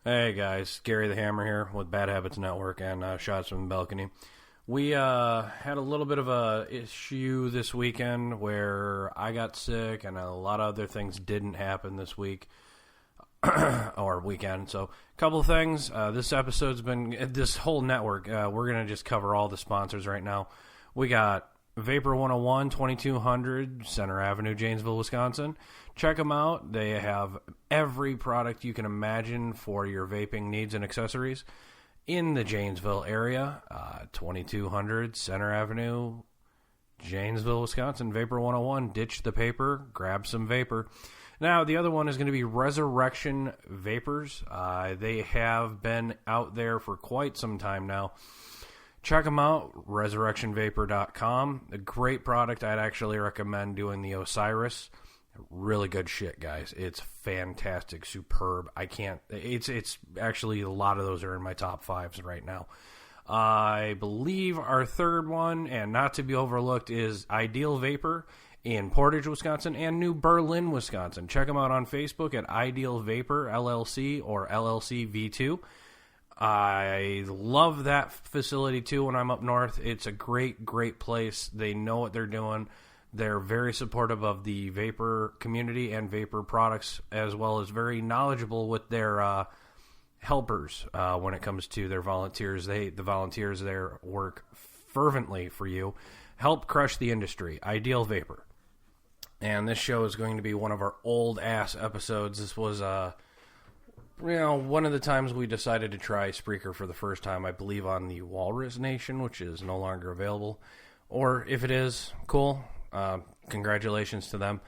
Hey guys, Gary the Hammer here with Bad Habits Network and Shots from the Balcony. We had a little bit of a issue this weekend where I got sick and a lot of other things didn't happen this week or weekend. So a couple of things. This episode's been, this whole network, we're going to just cover all the sponsors right now. We got Vapor 101, 2200 Center Avenue, Janesville, Wisconsin. Check them out. They have every product you can imagine for your vaping needs and accessories in the Janesville area. 2200 Center Avenue, Janesville, Wisconsin. Vapor 101. Ditch the paper. Grab some vapor. Now, the other one is going to be Resurrection Vapors. They have been out there for quite some time now. Check them out, resurrectionvapor.com. A great product. I'd actually recommend doing the Osiris. Really good shit, guys. It's fantastic, superb. It's actually a lot of those are in my top fives right now. I believe our third one, and not to be overlooked, is Ideal Vapor in Portage, Wisconsin, and New Berlin, Wisconsin. Check them out on Facebook at Ideal Vapor LLC or LLC V2. I love that facility too when I'm up north. It's a great, great place. They know what they're doing. They're very supportive of the vapor community and vapor products, as well as very knowledgeable with their helpers when it comes to their volunteers. The volunteers there work fervently for you. Help crush the industry. Ideal Vapor. And this show is going to be one of our old-ass episodes. This was one of the times we decided to try Spreaker for the first time, I believe on the Walrus Nation, which is no longer available. Or if it is, cool. Congratulations to them.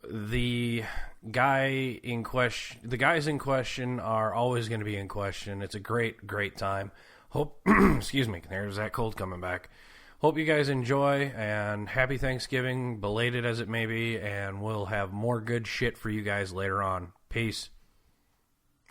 The guys in question are always going to be in question. It's a great, great time. Hope, excuse me, there's that cold coming back. Hope you guys enjoy, and happy Thanksgiving, belated as it may be, and we'll have more good shit for you guys later on. Peace.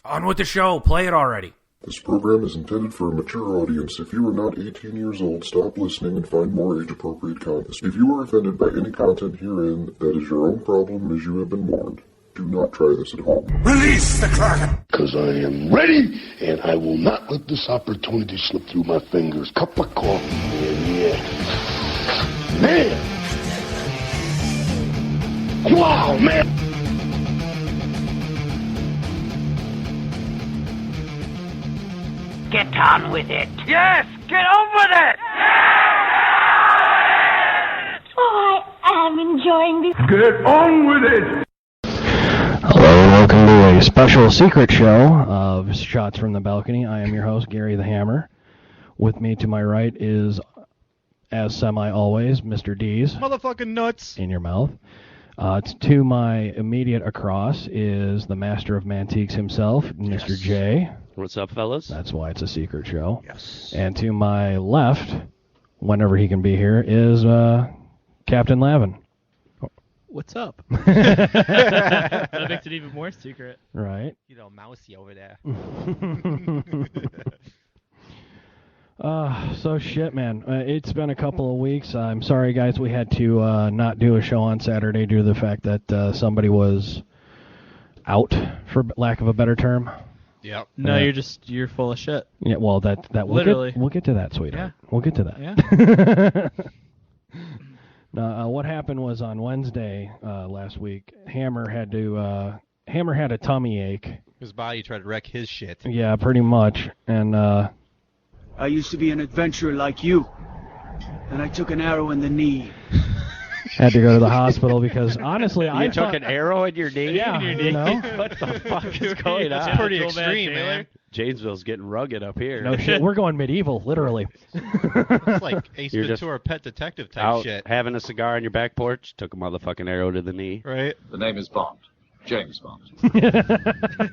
On with the show. Play it already. This program is intended for a mature audience. If you are not 18 years old, stop listening and find more age-appropriate content. If you are offended by any content herein, that is your own problem, as you have been warned. Do not try this at home. Release the Kraken! Because I am ready, and I will not let this opportunity slip through my fingers. Cup of coffee, man, yeah. Man! Wow, man! Get on with it. Yes, get on with it. Oh, I am enjoying this. Get on with it! Hello and welcome to a special secret show of Shots from the Balcony. I am your host, Gary the Hammer. With me to my right is, as semi-always, Mr. D's. Motherfucking nuts. In your mouth. To my immediate across is the master of Mantiques himself, Mr. J. What's up, fellas? That's why it's a secret show. Yes. And to my left, whenever he can be here, is Captain Lavin. What's up? That makes it even more secret. Right. You know, mousy over there. So shit, man. It's been a couple of weeks. I'm sorry, guys. We had to not do a show on Saturday due to the fact that somebody was out, for lack of a better term. Yep. No, you're full of shit. Yeah. Well, that Literally. We'll get to that, sweetheart. Yeah. We'll get to that. Yeah. Now, what happened was on Wednesday last week, Hammer had a tummy ache. His body tried to wreck his shit. Yeah, pretty much, and. I used to be an adventurer like you. Then I took an arrow in the knee. Had to go to the hospital because, honestly, I took an arrow in your kney? Yeah, you know? What the fuck is going on? That's pretty extreme, man. Janesville's getting rugged up here. No shit, we're going medieval, literally. It's like Ace Ventura Pet Detective type out shit. Having a cigar on your back porch, took a motherfucking arrow to the knee. Right. The name is Bond. James Bond.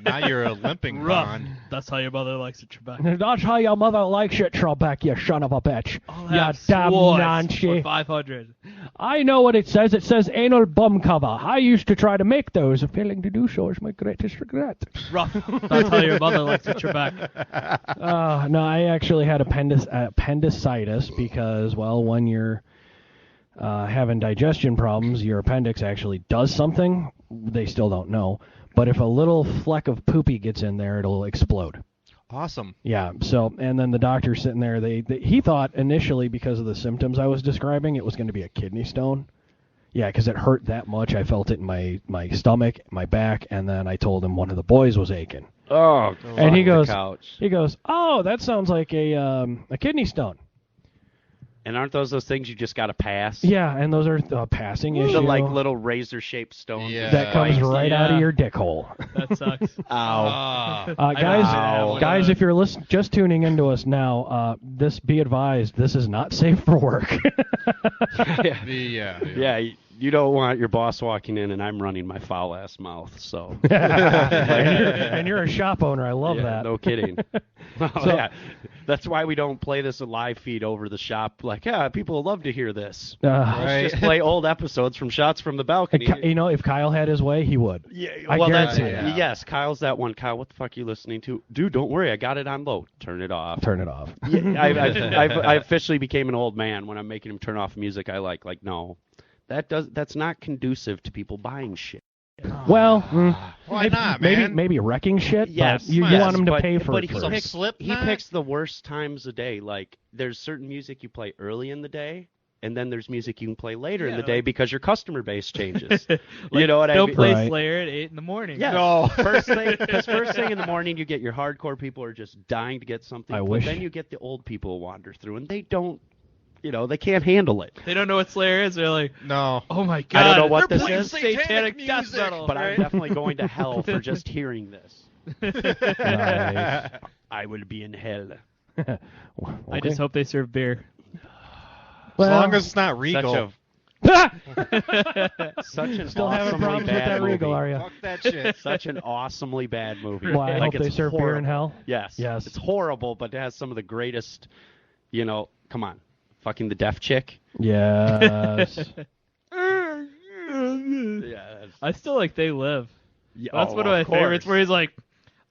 Now you're a limping Bond. That's how your mother likes it, Trebek. That's how your mother likes it, Trebek, you son of a bitch. You damn Nancy. 500. I know what it says. It says anal bum cover. I used to try to make those. Failing to do so is my greatest regret. Rough. That's how your mother likes it, Trebek. No, I actually had appendicitis because, well, when you're having digestion problems, your appendix actually does something. They still don't know. but if a little fleck of poopy gets in there, it'll explode. Awesome. Yeah. So, and then the doctor's sitting there. He thought initially, because of the symptoms I was describing, it was going to be a kidney stone. Yeah, because it hurt that much. I felt it in my stomach, my back, and then I told him one of the boys was aching. Oh, and he goes, couch. oh, that sounds like a kidney stone. And aren't those things you just got to pass? Yeah, and those are passing issue. The like little razor-shaped stones. Yeah. That comes right out of your dick hole. That sucks. Ow. Guys, if you're just tuning into us now, be advised, this is not safe for work. Yeah, you don't want your boss walking in and I'm running my foul-ass mouth, so. and you're a shop owner. I love that. No kidding. Yeah. That's why we don't play this live feed over the shop. Like, people will love to hear this. Let's just play old episodes from Shots from the Balcony. If Kyle had his way, he would. Yeah, I guarantee it. Yes, Kyle's that one. Kyle, what the fuck are you listening to? Dude, don't worry, I got it on low. Turn it off. Turn it off. Yeah, I officially became an old man when I'm making him turn off music I like. Like, no, that's not conducive to people buying shit. Well, why not, man? Maybe wrecking shit. Yes, but you want him to pay for but it. He picks the worst times of day. Like, there's certain music you play early in the day, and then there's music you can play later in the day because your customer base changes. You know what I mean? Don't play Slayer at 8 in the morning. Yeah. No. First thing in the morning, you get your hardcore people who are just dying to get something. But then you get the old people who wander through, and they don't. They can't handle it. They don't know what Slayer is. They're like, no. Oh my god, I don't know what this is. Satanic death metal. But I'm definitely going to hell for just hearing this. Nice. I will be in hell. Okay. I just hope they serve beer. As long as it's not Regal. Such an Still having awesomely problems with bad that movie. Regal, are you? Fuck that shit. Such an awesomely bad movie. Why? I hope they it's serve beer in hell? Yes. Yes. It's horrible, but it has some of the greatest, come on. Fucking the deaf chick. Yes. I still like They Live. Yeah, That's one of my favorites, where he's like,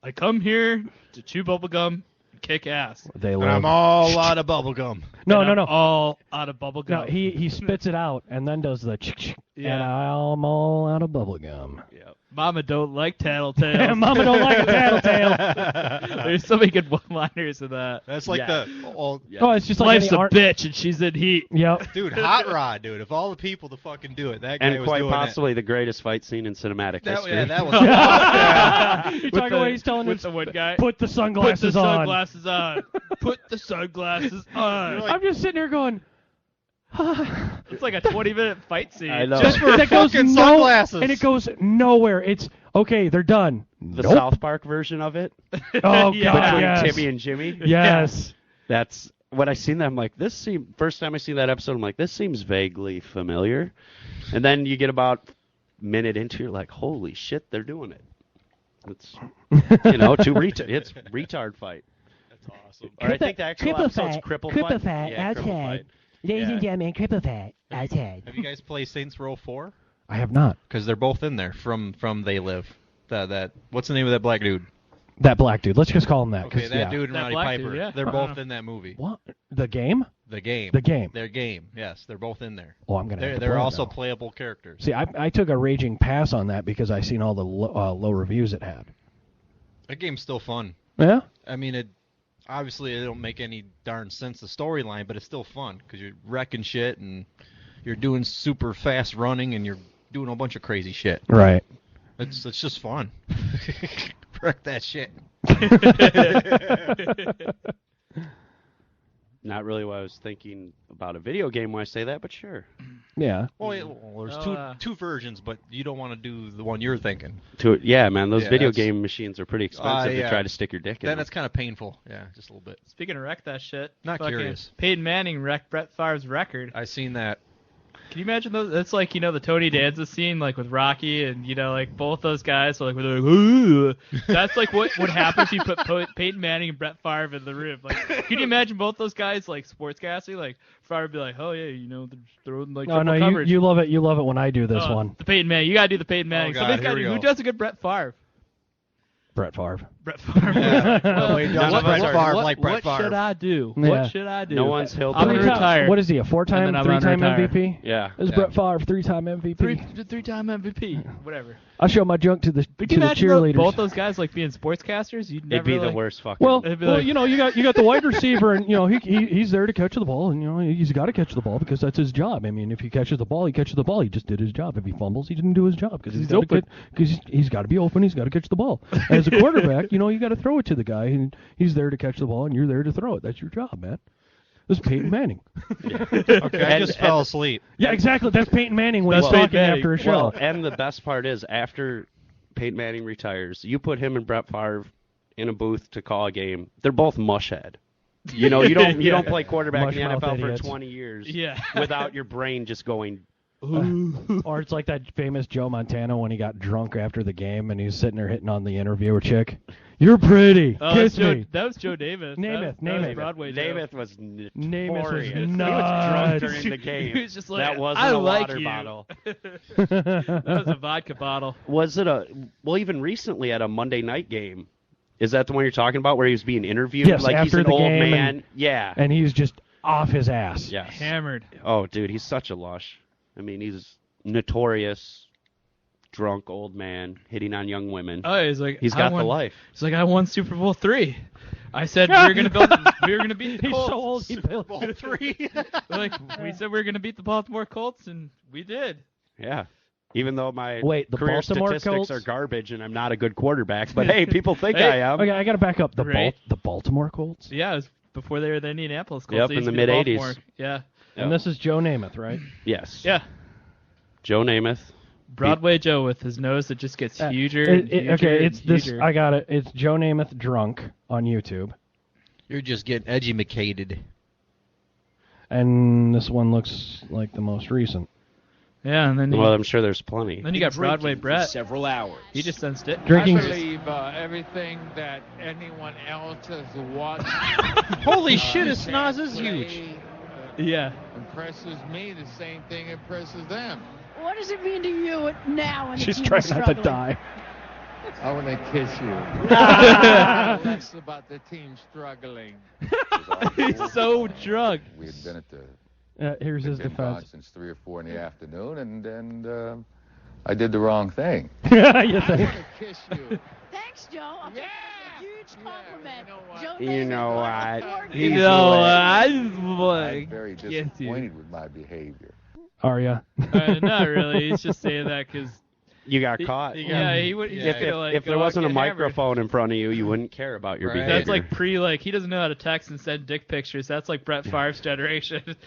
I come here to chew bubblegum and kick ass. They And live. I'm all out of bubblegum. No. All out of bubblegum. No, he spits it out and then does the Yeah. and I'm all out of bubblegum. Yep. Mama don't like tattletales. Mama don't like a tattletale. There's so many good one-liners in that. That's like the old... Oh, it's just like Life's any a bitch and she's in heat. Yep. Dude, Hot Rod, dude. Of all the people to fucking do it, that guy And was quite doing possibly the greatest fight scene in cinematic history. Yeah, that was... You're talking about he's telling with him the one guy. put the sunglasses Put the on. sunglasses on. Put the sunglasses on. I'm just sitting here going, It's like a 20-minute fight scene. I know. Just for that goes fucking sunglasses. and it goes nowhere. It's okay. They're done. The Nope. South Park version of it. Oh Yeah. God, Between yes. Timmy and Jimmy. Yes. That's when I seen that. I'm like, first time I seen that episode, I'm like, this seems vaguely familiar. And then you get about a minute into, you're like, holy shit, they're doing it. It's it's retard fight. That's awesome. Or I think the actual episode's cripple fight. Yeah, cripple fight. Ladies and gentlemen, cripple fat outside. Have you guys played Saints Row 4? I have not. Because they're both in there from They Live. That what's the name of that black dude? That black dude. Let's just call him that. Okay, that dude and That Roddy black Piper. dude, yeah. They're both in that movie. What? The game? The game. The game. Their game. Yes, they're both in there. Oh, I'm gonna. have to They're play it also now. playable characters. See, I took a raging pass on that because I seen all the low reviews it had. That game's still fun. Yeah. I mean, it don't make any darn sense, the storyline, but it's still fun because you're wrecking shit and you're doing super fast running and you're doing a bunch of crazy shit. Right. It's just fun. Wreck that shit. Not really what I was thinking about a video game when I say that, but sure. Yeah. Well, there's two versions, but you don't want to do the one you're thinking. Yeah, man, those video that's- game machines are pretty expensive to yeah. try to stick your dick in. Then them. it's kind of painful. Yeah, just a little bit. Speaking of wreck that shit. Not fucking curious. Peyton Manning wrecked Brett Favre's record. I seen that. Can you imagine those? That's like, the Tony Danza scene, like with Rocky, and like both those guys. So like, they're like, ooh. That's like what would happen if you put Peyton Manning and Brett Favre in the room. Like, can you imagine both those guys like sportscasting? Like Favre would be like, oh yeah, they're throwing like triple coverage. you love it. You love it when I do this Oh, one. The Peyton Manning, you gotta do the Peyton Manning. God, Somebody's here gotta we who go. does a good Brett Favre? Brett Favre. Brett Favre. Nobody does Brett Favre like Brett Favre. What should I do? Yeah. What should I do? No one's held I'm going to retire. What is he, a three-time MVP? Yeah. This is Brett Favre, 3-time MVP. Three-time MVP. Whatever. I show my junk to the But can you imagine cheerleaders. both those guys like being sportscasters? You'd never It'd be the worst fucking. Well, like, you know, you got the wide receiver, and you know he's there to catch the ball, and you know he's got to catch the ball because that's his job. I mean, if he catches the ball, he catches the ball. He just did his job. If he fumbles, he didn't do his job because he's open. Because he's got to be open. He's got to catch the ball. As a quarterback, you know, you got to throw it to the guy, and he's there to catch the ball, and you're there to throw it. That's your job, man. This is Peyton Manning. Okay, I just fell asleep. Yeah, exactly. That's Peyton Manning when he's talking after a show. Well, and the best part is after Peyton Manning retires, you put him and Brett Favre in a booth to call a game. They're both mushhead. You know, you don't play quarterback in the NFL idiots. for 20 years Yeah. without your brain just going. Or it's like that famous Joe Montana when he got drunk after the game and he's sitting there hitting on the interviewer chick. You're pretty. Oh, Kiss me. That was Joe Namath. Namath. Broadway Namath Joe. was Namath notorious. was He nuts. was drunk during the game. He was just like, that wasn't I a like water you. bottle. That was a vodka bottle. Was it even recently at a Monday night game? Is that the one you're talking about where he was being interviewed? Yes, like after he's an the old game man. Yeah. And he's just off his ass. Yes. Hammered. Oh, dude, he's such a lush. I mean, he's notorious drunk old man hitting on young women. Oh, he's like, he's got the life. He's like, I won Super Bowl III. I said we were gonna beat the He's Colts. so old. He Super Bowl III. Like we said we were gonna beat the Baltimore Colts, and we did. Yeah. Even though my the career Baltimore statistics Colts? are garbage and I'm not a good quarterback, but hey, people think I am. Okay, I got to back up. Right. The Baltimore Colts? Yeah, it was before they were the Indianapolis Colts. Yep, They in used the to be mid-'80s. Baltimore. Yeah. And this is Joe Namath, right? Yes. Yeah. Joe Namath. Broadway Joe with his nose that just gets huger. And huger okay, and it's this. huger. I got it. It's Joe Namath drunk on YouTube. You're just getting edumacated. And this one looks like the most recent. Yeah, and then Well, I'm sure there's plenty. then you got Broadway Brett. Several hours. He just sensed it. Drinking. I believe everything that anyone else has watched. Holy shit, his snaz is huge. Yeah. Impresses me. The same thing impresses them. What does it mean to you now? When She's the team trying is not to struggling? die. I want to kiss you. Less about the team struggling. He's so drunk. We had been at the Here's his been gone defense. since 3 or 4 in the afternoon, and I did the wrong thing. You think? I want to kiss you. Thanks, Joe. I'll take that as a huge compliment. Joe You know what? You He's know, lit. I'm very disappointed with my behavior. Are ya? Not really. He's just saying that because. You got caught. Yeah, he would. If there wasn't a microphone in front of you, you wouldn't care about your behavior. That's like he doesn't know how to text and send dick pictures. That's like Brett Favre's generation. Did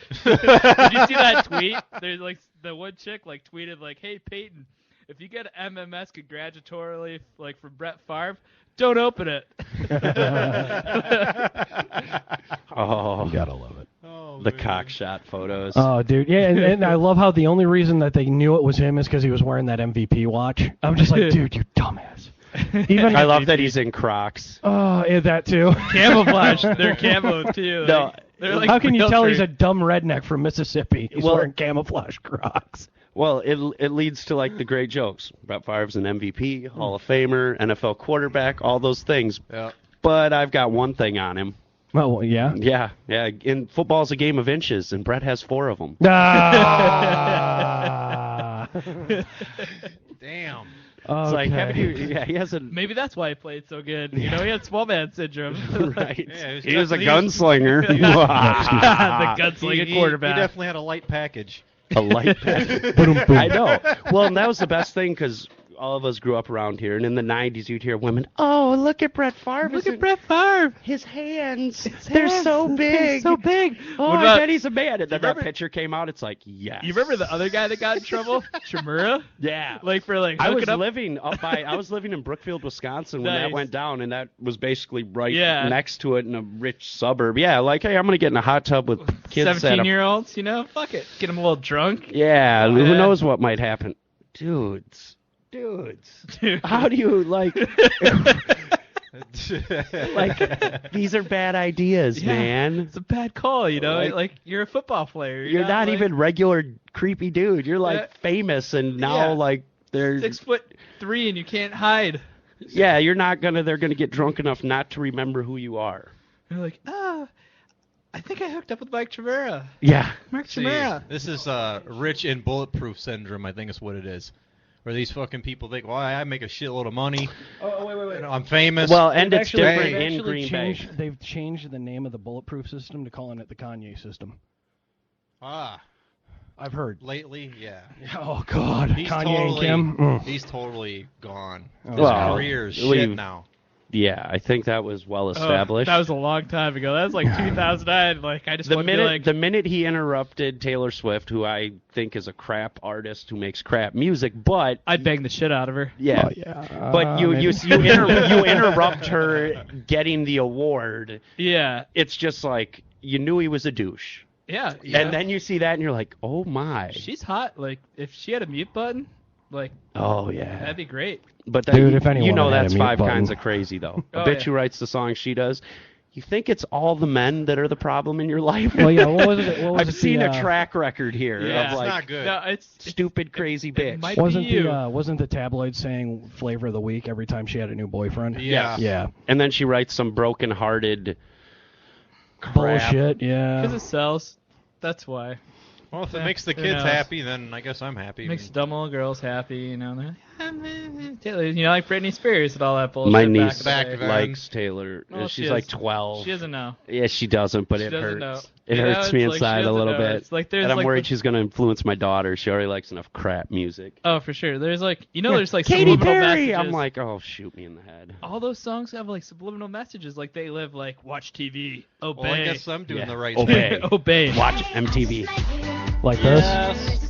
you see that tweet? There's like the one chick like tweeted like, "Hey Peyton, if you get an MMS congratulatorily like from Brett Favre, don't open it." Oh, You gotta love it. the cockshot photos. Oh, dude, yeah, and I love how the only reason that they knew it was him is because he was wearing that MVP watch. I'm just like, dude, you dumbass. Even I love that he's in Crocs. Oh, yeah, that too. Camouflage. They're camo too. No, they're like how can you tell he's a filtered. dumb redneck from Mississippi? He's wearing camouflage Crocs. Well, it leads to like the great jokes. Brett Favre's an MVP, Hall of Famer, NFL quarterback, all those things. Yeah. But I've got one thing on him. Well, yeah. Yeah. In football's a game of inches, and Brett has 4 of them. Ah. Damn. It's like, haven't you? Yeah, he has a. Maybe that's why he played so good. You know, he had small man syndrome. Right. Yeah, he was a gunslinger. The gunslinger quarterback. He definitely had a light package. A light package. I know. Well, and that was the best thing because all of us grew up around here, and in the 90s you'd hear women, "Oh, look at Brett Favre! Look at Brett Favre! His hands, they're so big, so big." Oh, I bet he's a man. And then that picture came out. It's like, yes. You remember the other guy that got in trouble, Chimura? Yeah. Like for like. I was up. living I was living in Brookfield, Wisconsin when that Nice. went down, and that was basically right Yeah. next to it in a rich suburb. Yeah, like, hey, I'm gonna get in a hot tub with kids. 17-year-olds, you know, fuck it, get them a little drunk. Yeah, Oh, who yeah. knows what might happen, dudes. How do you like these are bad ideas, Yeah, man. It's a bad call, you know. Like- Like you're a football player. You're not like, even regular creepy dude. You're like Yeah. famous, and now Yeah. like they're 6'3" and you can't hide. Yeah, they're gonna get drunk enough not to remember who you are. They're like, I think I hooked up with Mike Chimera. Yeah. Mark See, Chimera. this is rich and bulletproof syndrome, I think is what it is. Where these fucking people think, well, I make a shitload of money. Oh, wait. You know, I'm famous. Well, and it's different They've in Green Bay. They've changed the name of the bulletproof system to calling it the Kanye system. I've heard. Lately, yeah. Oh, God. He's Kanye totally, and Kim? He's totally gone. His Well, career's shit now. Yeah, I think that was well established. That was a long time ago. That was like 2009. Like I just the want minute to be like, the minute he interrupted Taylor Swift, who I think is a crap artist who makes crap music, but I'd bang the shit out of her. Yeah, but you interrupt her getting the award. Yeah, it's just like you knew he was a douche. Yeah. And then you see that and you're like, oh my. She's hot. Like if she had a mute button, like oh yeah, that'd be great. But that, Dude, if anyone you know had a that's mute 5 button. kinds of crazy though. Oh, A bitch yeah. who writes the song she does. You think it's all the men that are the problem in your life? Well, yeah. What was it? What was I've it seen the, a track record here Yeah, of it's like not good. No, it's stupid, crazy bitch. might Wasn't be you. wasn't the tabloid saying flavor of the week every time she had a new boyfriend? Yeah. Yeah. And then she writes some broken-hearted crap. Bullshit. Yeah. Because it sells. That's why. Well, if Yeah, it makes the who kids knows? happy, then I guess I'm happy. Makes dumb little girls happy, you know. They're like, Taylor, you know, like Britney Spears and all that bullshit. My back niece in the day. likes Taylor. Well, She's she like is- 12. She doesn't know. Yeah, she doesn't, but She it doesn't hurts. know. It You know, hurts me it's like she inside a doesn't little know. bit. It's like there's and I'm like worried the- she's going to influence my daughter. She already likes enough crap music. Oh, for sure. There's like, you know, there's like Katy subliminal Perry! messages. I'm like, oh, shoot me in the head. All those songs have like subliminal messages. Like they live like watch TV, obey. Well, I guess I'm doing the right Obey. thing. Obey. Watch MTV. Like this?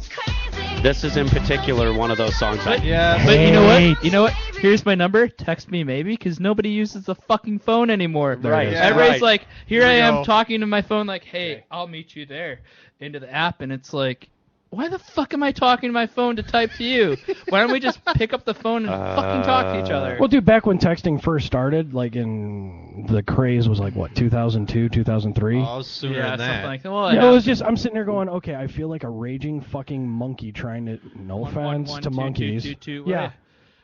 This is in particular one of those songs. But you know what? You know what? Here's my number. Text me maybe, because nobody uses the fucking phone anymore. Right. Yeah. Everybody's Right. like, here Here I we am go. talking to my phone like, hey, I'll meet you there, into the app, and it's like, why the fuck am I talking to my phone to type to you? Why don't we just pick up the phone and fucking talk to each other? Well, dude, back when texting first started, like in the craze was like what, 2002, 2003. Oh, I was sooner yeah, than that. something like that. Well, Yeah, it was just I'm sitting there going, okay, I feel like a raging fucking monkey trying to. No One, offense one, to two, monkeys. two, two, yeah, right.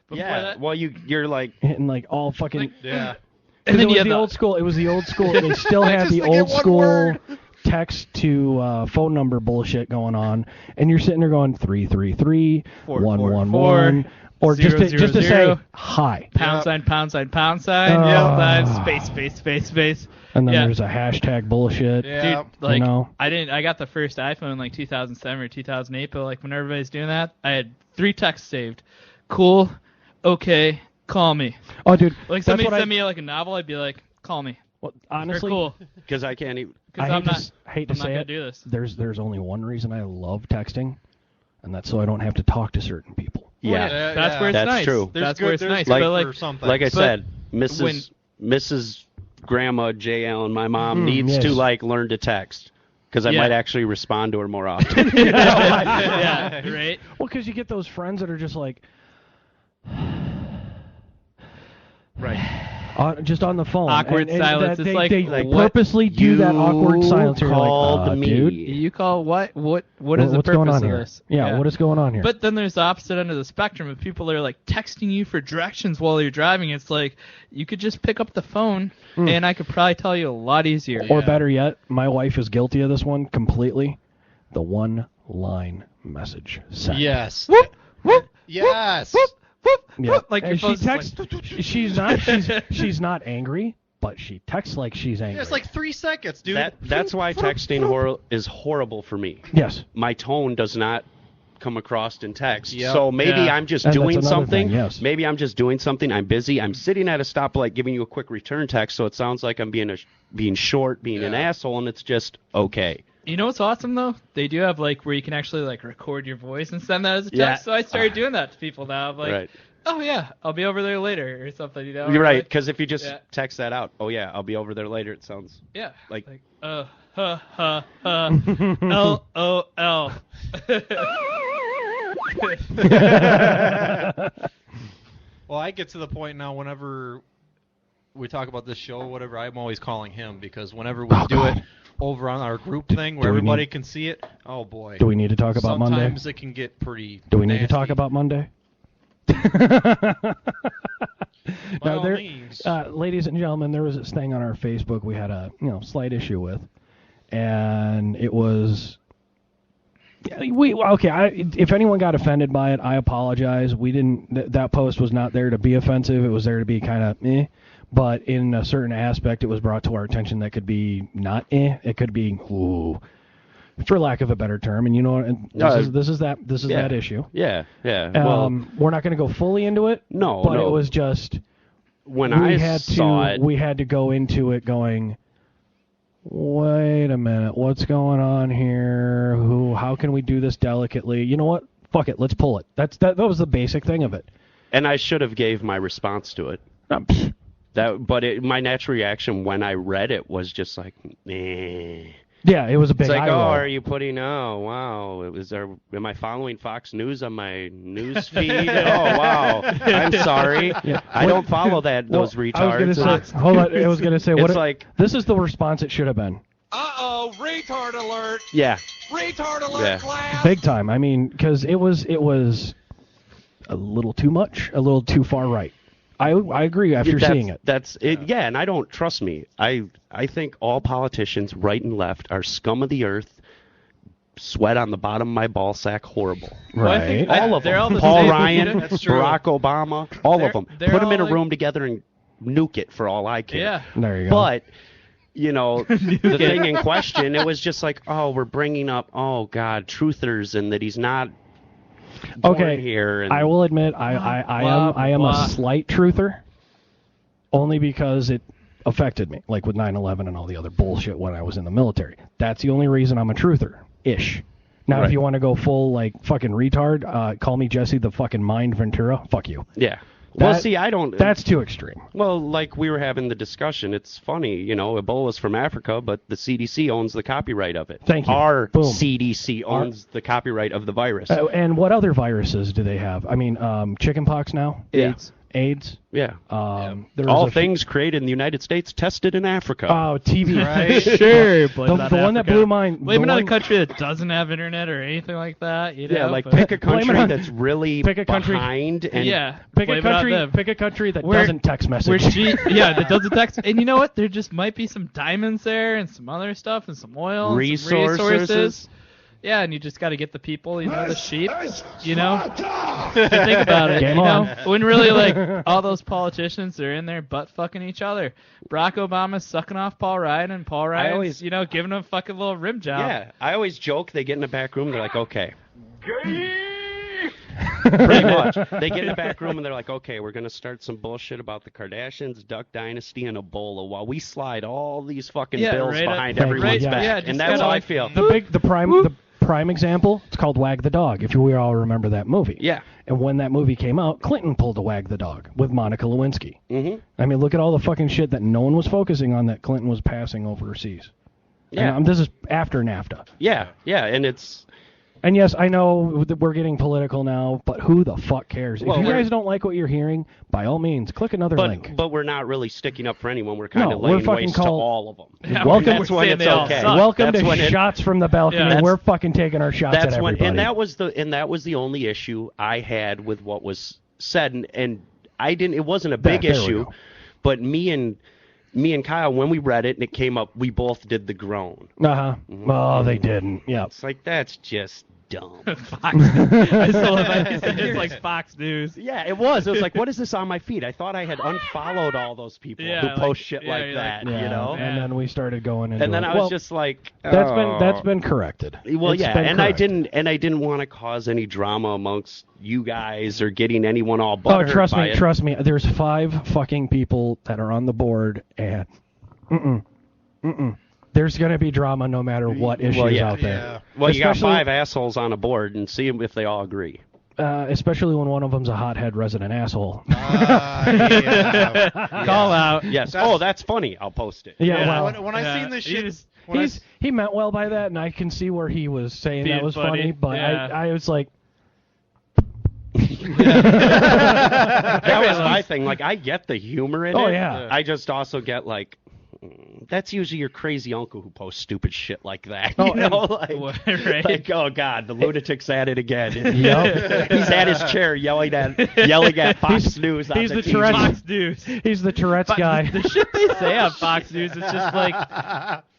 Before Yeah. that, Well, you're like, hitting like all fucking. Yeah. And then you it was had the the- old school. It was the old school. They still had Just the to get old one school word. text to phone number bullshit going on, and you're sitting there going 333 111, or just to say hi. pound sign, pound sign, pound sign, space, space. And then Yeah. there's a hashtag bullshit. Yeah. Dude, like, You know? I got the first iPhone in like 2007 or 2008, but like when everybody's doing that, I had 3 texts saved. Cool, okay, call me. Oh, dude, Like that's somebody what sent me like a novel, I'd be like, call me. Well, Or honestly, cool, because I can't even. because I I'm hate not. to, hate to I'm not say gonna it. do this. There's only one reason I love texting, and that's so I don't have to talk to certain people. Yeah, Yeah, That's yeah. where it's That's nice. true. That's where it's nice. Like- but like, for something. like I But said, Mrs. Grandma J. Allen, my mom, needs yes. to like learn to text because I Yeah. might actually respond to her more often. yeah, right. Well, because you get those friends that are just like, right. just on the phone. Awkward and silence. that It's they, like, they like, purposely do that awkward silence. You're called like, me. dude, You call what? What is the what's purpose going on of here? this? Yeah, what is going on here? But then there's the opposite end of the spectrum of people that are like texting you for directions while you're driving. It's like you could just pick up the phone and I could probably tell you a lot easier. Or better yet, my wife is guilty of this one completely. The one-line message sent. Yes. Whoop, whoop, Yes. whoop, whoop, Yeah. whoop. Like your And she phone's texts. like, She's not angry, but she texts like she's angry. Yeah, it's like 3 seconds, dude. That's why texting is horrible for me. Yes. My tone does not come across in text. Yep. So maybe Yeah. I'm just And that's doing another something. thing, yes. Maybe I'm just doing something. I'm busy. I'm sitting at a stoplight giving you a quick return text, so it sounds like I'm being short, being an asshole, and it's just okay. You know what's awesome though? They do have like where you can actually like record your voice and send that as a text. Yeah. So I started doing that to people now. I'm like, Right. oh yeah, I'll be over there later or something. You know? You're Or, right, like, because if you just Yeah. text that out, oh yeah, I'll be over there later. It sounds yeah, like LOL. Well, I get to the point now whenever we talk about this show, whatever, I'm always calling him because whenever we do it over on our group thing where Do we everybody need- can see it, oh boy. Do we need to talk about Monday? Sometimes it can get pretty Do we need to nasty. talk about Monday? Now, ladies and gentlemen, there was this thing on our Facebook we had a slight issue with, and it was if anyone got offended by it, I apologize. We didn't. That post was not there to be offensive. It was there to be kind of but in a certain aspect, it was brought to our attention that could be not It could be for lack of a better term. And you know, this is that issue. Yeah, yeah. We're not going to go fully into it. No, but it was just when I saw it, we had to go into it going, wait a minute, what's going on here? How can we do this delicately? You know what? Fuck it, let's pull it. That was the basic thing of it. And I should have gave my response to it. My natural reaction when I read it was just like, eh. Yeah, it was a big. It's like, eye roll. are you putting? Oh, wow. Am I following Fox News on my news feed? Oh, wow. I'm sorry. Yeah. I don't follow those retards. I was gonna say, hold on. I was going to say, this is the response it should have been. Uh-oh, retard alert. Yeah. Retard alert, class. Big time. I mean, because it was a little too much, a little too far right. I agree after seeing it. That's it. Yeah, and I don't trust me. I think all politicians, right and left, are scum of the earth. Sweat on the bottom of my ball sack, horrible. Right. All of them. All Paul Ryan, Barack Obama, all of them. Put them in a room together and nuke it for all I care. Yeah. There you go. But the thing in question, it was just like, oh, we're bringing up, oh God, truthers, and that he's not. Okay, here and I will admit I am a slight truther, only because it affected me, like with 9/11 and all the other bullshit when I was in the military. That's the only reason I'm a truther-ish. Now, if you want to go full, like, fucking retard, call me Jesse the fucking Mind Ventura, fuck you. Yeah. I don't... That's too extreme. Well, like we were having the discussion, it's funny, Ebola's from Africa, but the CDC owns the copyright of it. Thank you. Our Boom. CDC owns the copyright of the virus. And what other viruses do they have? I mean, chickenpox now? Yeah. AIDS? Yeah. All things created in the United States tested in Africa. Oh, TV. Right. Sure. The one that blew mine. Blame another country that doesn't have internet or anything like that. Pick a country that's really behind. And pick a country that doesn't text message. That doesn't text. And you know what? There just might be some diamonds there and some other stuff and some oil and resources. Yeah, and you just got to get the people, the sheep, to think about it, when really, all those politicians are in there butt fucking each other. Barack Obama's sucking off Paul Ryan, and Paul Ryan's, giving him a fucking little rim job. Yeah, I always joke, they get in the back room, they're like, okay. Pretty much. They get in the back room and they're like, okay, we're going to start some bullshit about the Kardashians, Duck Dynasty, and Ebola while we slide all these fucking bills behind everyone's back. And that's how I feel. The prime example, it's called Wag the Dog, if we all remember that movie. Yeah. And when that movie came out, Clinton pulled a Wag the Dog with Monica Lewinsky. Mm-hmm. I mean, look at all the fucking shit that no one was focusing on that Clinton was passing overseas. Yeah. And, this is after NAFTA. Yeah, and it's... And yes, I know that we're getting political now, but who the fuck cares? If you guys don't like what you're hearing, by all means, click another link. But we're not really sticking up for anyone. We're kind of laying waste to all of them. Yeah, welcome that's when it's okay. Welcome to Shots from the Balcony. Yeah, we're fucking taking our shots at everybody. And that was the only issue I had with what was said, and I didn't. It wasn't a big issue, but me and Kyle, when we read it and it came up, we both did the groan. Mm-hmm. Oh, they didn't. Yeah. It's like, that's just dumb. Fox. I still love it's like Fox News. Yeah, it was. It was like, what is this on my feed? I thought I had unfollowed all those people who post shit like that, And then we started going into and then I was just like, that's been corrected. Well, it's and corrected. I didn't want to cause any drama amongst you guys or getting anyone all butthurt. Trust me. There's 5 fucking people that are on the board, and there's going to be drama no matter what issues out there. Yeah. Well, you got 5 assholes on a board, and see if they all agree. Especially when one of them's a hothead resident asshole. Call out. Yes. That's funny. I'll post it. Yeah. Well, when I seen this shit, he meant well by that, and I can see where he was saying being that was funny. But I was like. That was my thing. Like, I get the humor in it. Oh, yeah. I just also get, like, that's usually your crazy uncle who posts stupid shit like that. Oh, You know, right? like, oh God, the lunatic's at it again. Yep. He's at his chair yelling at Fox News. He's on the TV. Tourette's. Fox News. He's the Tourette's guy. The shit they say on Fox News is just like,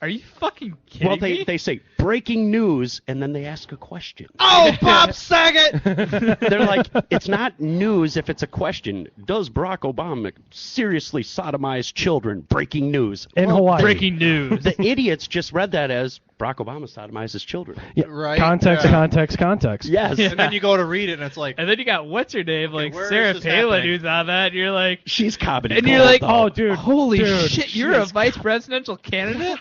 are you fucking kidding Well, me? they say breaking news, and then they ask a question. Oh, Bob Saget! They're like, it's not news if it's a question. Does Barack Obama seriously sodomize children? Breaking news. In Hawaii. Breaking news. The idiots just read that as Barack Obama sodomizes children. Yeah, Right? Context, Yeah. context. Yes. And then you go to read it, and it's like, And then you got what's her name, like where is Sarah this Palin, happening? who's on that. And you're like, She's comedy. and you're like, Oh, dude. holy dude, shit, you're a vice presidential candidate.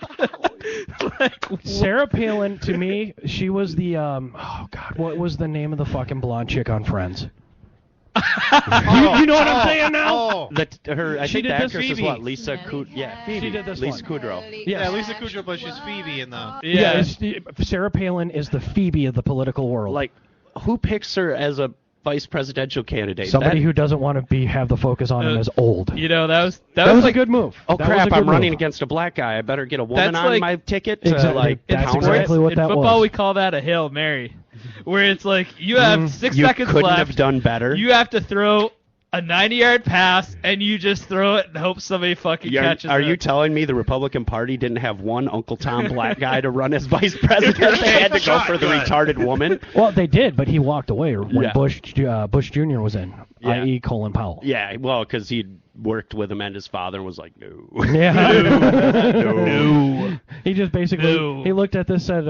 Like, Sarah Palin, to me, she was the oh God, what was the name of the fucking blonde chick on Friends? You know what I'm saying now? oh. I She think did the this actress is Phoebe. what? Lisa Kudrow. Yeah, She Phoebe. did this Lisa one. Kudrow. Yeah, Lisa Kudrow, but she's Phoebe in the. Yeah, Sarah Palin is the Phoebe of the political world. Like, who picks her as a vice presidential candidate? Somebody who doesn't want to have the focus on him as old. you know, that was a good move. Oh That was crap! a good I'm running move. against a black guy. I better get a woman That's on like- my ticket to Exactly. like That's counter exactly it. what in that football, was. we call that a Hail Mary, where it's like you have 6 You seconds couldn't left. have done better. You have to throw a 90-yard pass, and you just throw it and hope somebody fucking catches Are it. you telling me the Republican Party didn't have one Uncle Tom black guy to run as vice president? They had to go for the retarded woman. Well, they did, but he walked away when Yeah. Bush Jr. was in, Yeah. i.e. Colin Powell. Yeah, well, because he'd worked with him and his father and was like, no. Yeah. No. He just basically No. he looked at this set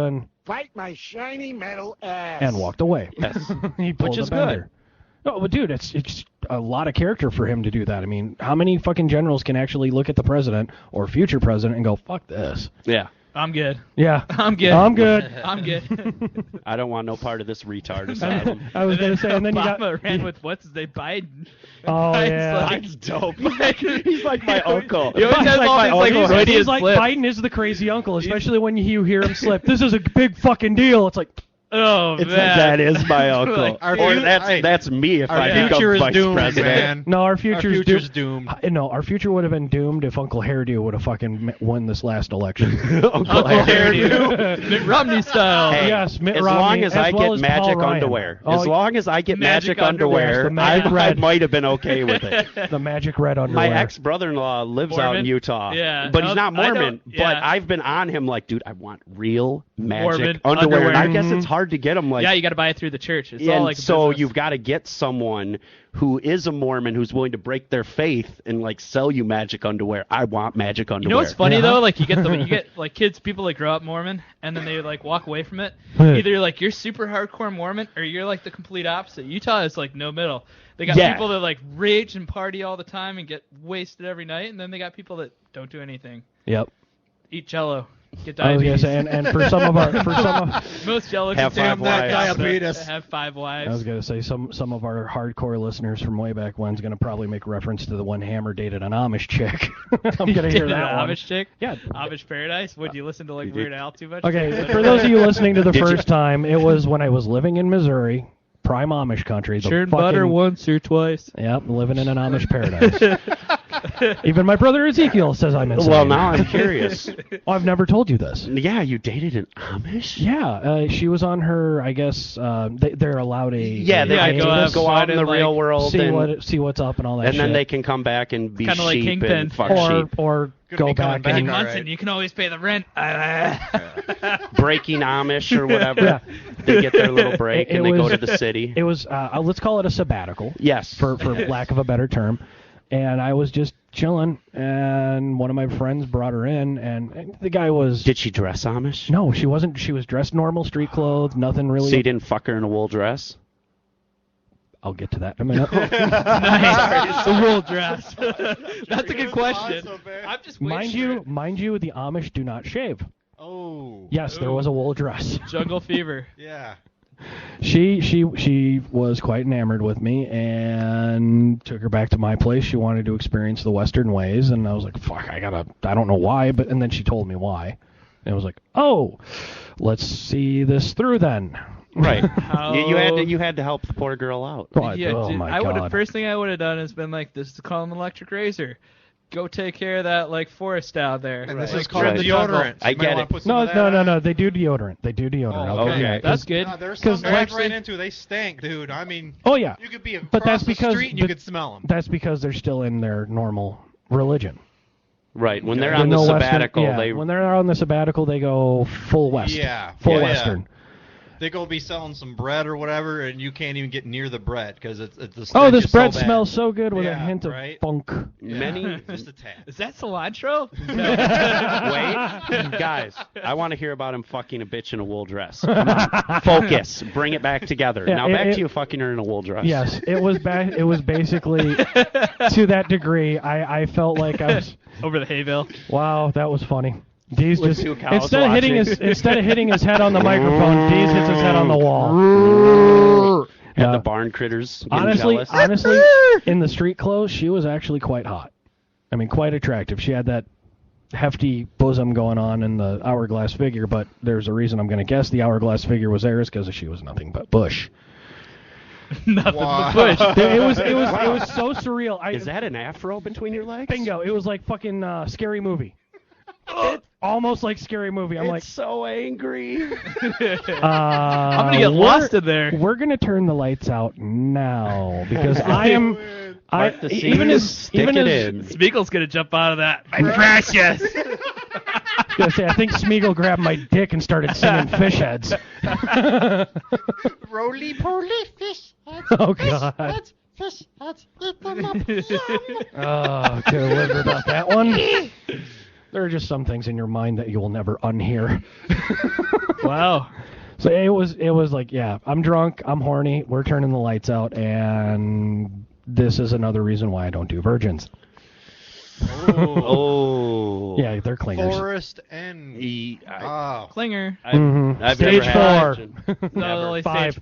Fight my shiny metal ass. and walked away. Yes. He pulled Which a is bender. good. No, but dude, it's a lot of character for him to do that. I mean, how many fucking generals can actually look at the president or future president and go, "Fuck this"? Yeah. I'm good. Yeah, I'm good. I'm good. I'm good. I don't want no part of this retard asylum. I was gonna say, and then you Obama got ran with what's his name, Biden. Oh, Biden's yeah. like- Biden's dope. He's like my uncle. He always has all these like He's Freudian like slips. Biden is the crazy uncle, especially when you hear him slip. This is a big fucking deal. It's like, Oh It's man, that is my uncle. Like, Our or future- that's me if Our I future become is vice doomed, president. man. no, our future's doomed. No, our future would have been doomed if Uncle Hairdo would have fucking won this last election. Uncle Hairdo. Mitt Romney style. Hey, Yes, Mitt as Romney, long as I well get as magic Paul Ryan. underwear. Oh, As long as I get Magic magic underwear, the magic I red. might have been okay with it. the magic red underwear. My ex-brother-in-law lives out Mormon? in Utah. Yeah. But he's No, not I Mormon. don't- But yeah. I've been on him like, dude, I want real magic Mormon underwear. And I underwear. guess it's hard to get them. Like, Yeah, you got to buy it through the church. It's and all like a so business. you've got to get someone who is a Mormon who's willing to break their faith and like sell you magic underwear. I want magic underwear. You know what's funny Yeah. though? Like you get like kids, people that grow up Mormon, and then they like walk away from it. Right. Either like you're super hardcore Mormon, or you're like the complete opposite. Utah is like no middle. They got Yeah. people that like rage and party all the time and get wasted every night, and then they got people that don't do anything. Yep. Eat Jello, get I was diabetes. gonna say, and for some of our Most Jello Have consumers 5 wives. have 5 wives. I was gonna say some of our hardcore listeners from way back when's gonna probably make reference to the one Hammer dated an Amish chick. I'm gonna hear Dated that an one. Amish chick. Yeah. Amish Paradise. Would you listen to like Weird Al too much? Okay, for those of you listening to the Did you- first time, it was when I was living in Missouri, prime Amish country. The churn fucking, butter once or twice. Yep, living in an Amish paradise. Even my brother Ezekiel says I'm insane. Well, now I'm curious. Oh, I've never told you this. Yeah, you dated an Amish? Yeah, she was on her. I guess they're allowed a. Yeah, they Yeah, can go just go out in the outside real and, world see what's up and all that. and then shit. they can come back and be Kinda like sheep Kingpin. and fuck sheep. or Gonna go be coming back back. Hey and All Munson, right. you can always pay the rent. Breaking Amish or whatever. Yeah. They get their little break It and they go was- to the city. It was let's call it a sabbatical. Yes. For lack of a better term. And I was just chilling, and one of my friends brought her in, and the guy was. Did she dress Amish? No, she wasn't. She was dressed normal, street clothes, nothing really. So you didn't fuck her in a wool dress? I'll get to that in a minute. Nice. The wool dress. That's a good question. I'm just Mind you, the Amish do not shave. Oh. Yes, there was a wool dress. Jungle fever. Yeah. She was quite enamored with me and took her back to my place. She wanted to experience the Western ways, and I was like, "Fuck, I don't know why," and then she told me why, and I was like, "Oh, let's see this through then." Right. How- You had to help the poor girl out. Oh, Yeah, oh dude, my I would God. have first thing I would have done is been like, this is call an electric razor. go take care of that like forest down there. And this is called deodorant. I get it. No. They do deodorant. Oh, okay. That's good. No, there's some like, I've ran into. They stink, dude. I mean. Oh yeah. You could be across but that's the because street and you could smell them. That's because they're still in their normal religion. Right. When they're on the sabbatical, when they're on the sabbatical, they go full west. Yeah. Full western. Yeah. They go be selling some bread or whatever, and you can't even get near the bread because it's the stench Oh, this is bread so bad. smells so good with a hint of funk. Many. Just a tad. Is that cilantro? Wait, guys, I want to hear about him fucking a bitch in a wool dress. Come on, focus. Bring it back together. Yeah, now back to you fucking her in a wool dress. Yes, it was It was basically to that degree. I felt like I was over the hay bale. Wow, that was funny. Deez With just two cows instead of hitting his head on the microphone, Deez hits his head on the wall. Had the barn critters getting honestly, jealous. in the street clothes, she was actually quite hot. I mean, quite attractive. She had that hefty bosom going on in the hourglass figure, but there's a reason I'm going to guess the hourglass figure was there is because she was nothing but bush. Nothing but bush. It was so surreal. Is that an afro between your legs? Bingo! It was like fucking Scary Movie. Almost like Scary Movie. I'm It's so angry. I'm gonna get lost in there. We're gonna turn the lights out now because I am. Even as Smeagol's gonna jump out of that. My precious. I think Smeagol grabbed my dick and started singing Fish Heads. Roly poly fish heads. Oh God. Fish heads. Eat them up. Oh, could have lived without that one. There are just some things in your mind that you will never unhear. Wow. So it was like, yeah, I'm drunk, I'm horny, we're turning the lights out, and this is another reason why I don't do virgins. Oh. Yeah, they're clingers. Forest and Clinger. I've Stage never 4. No, only stage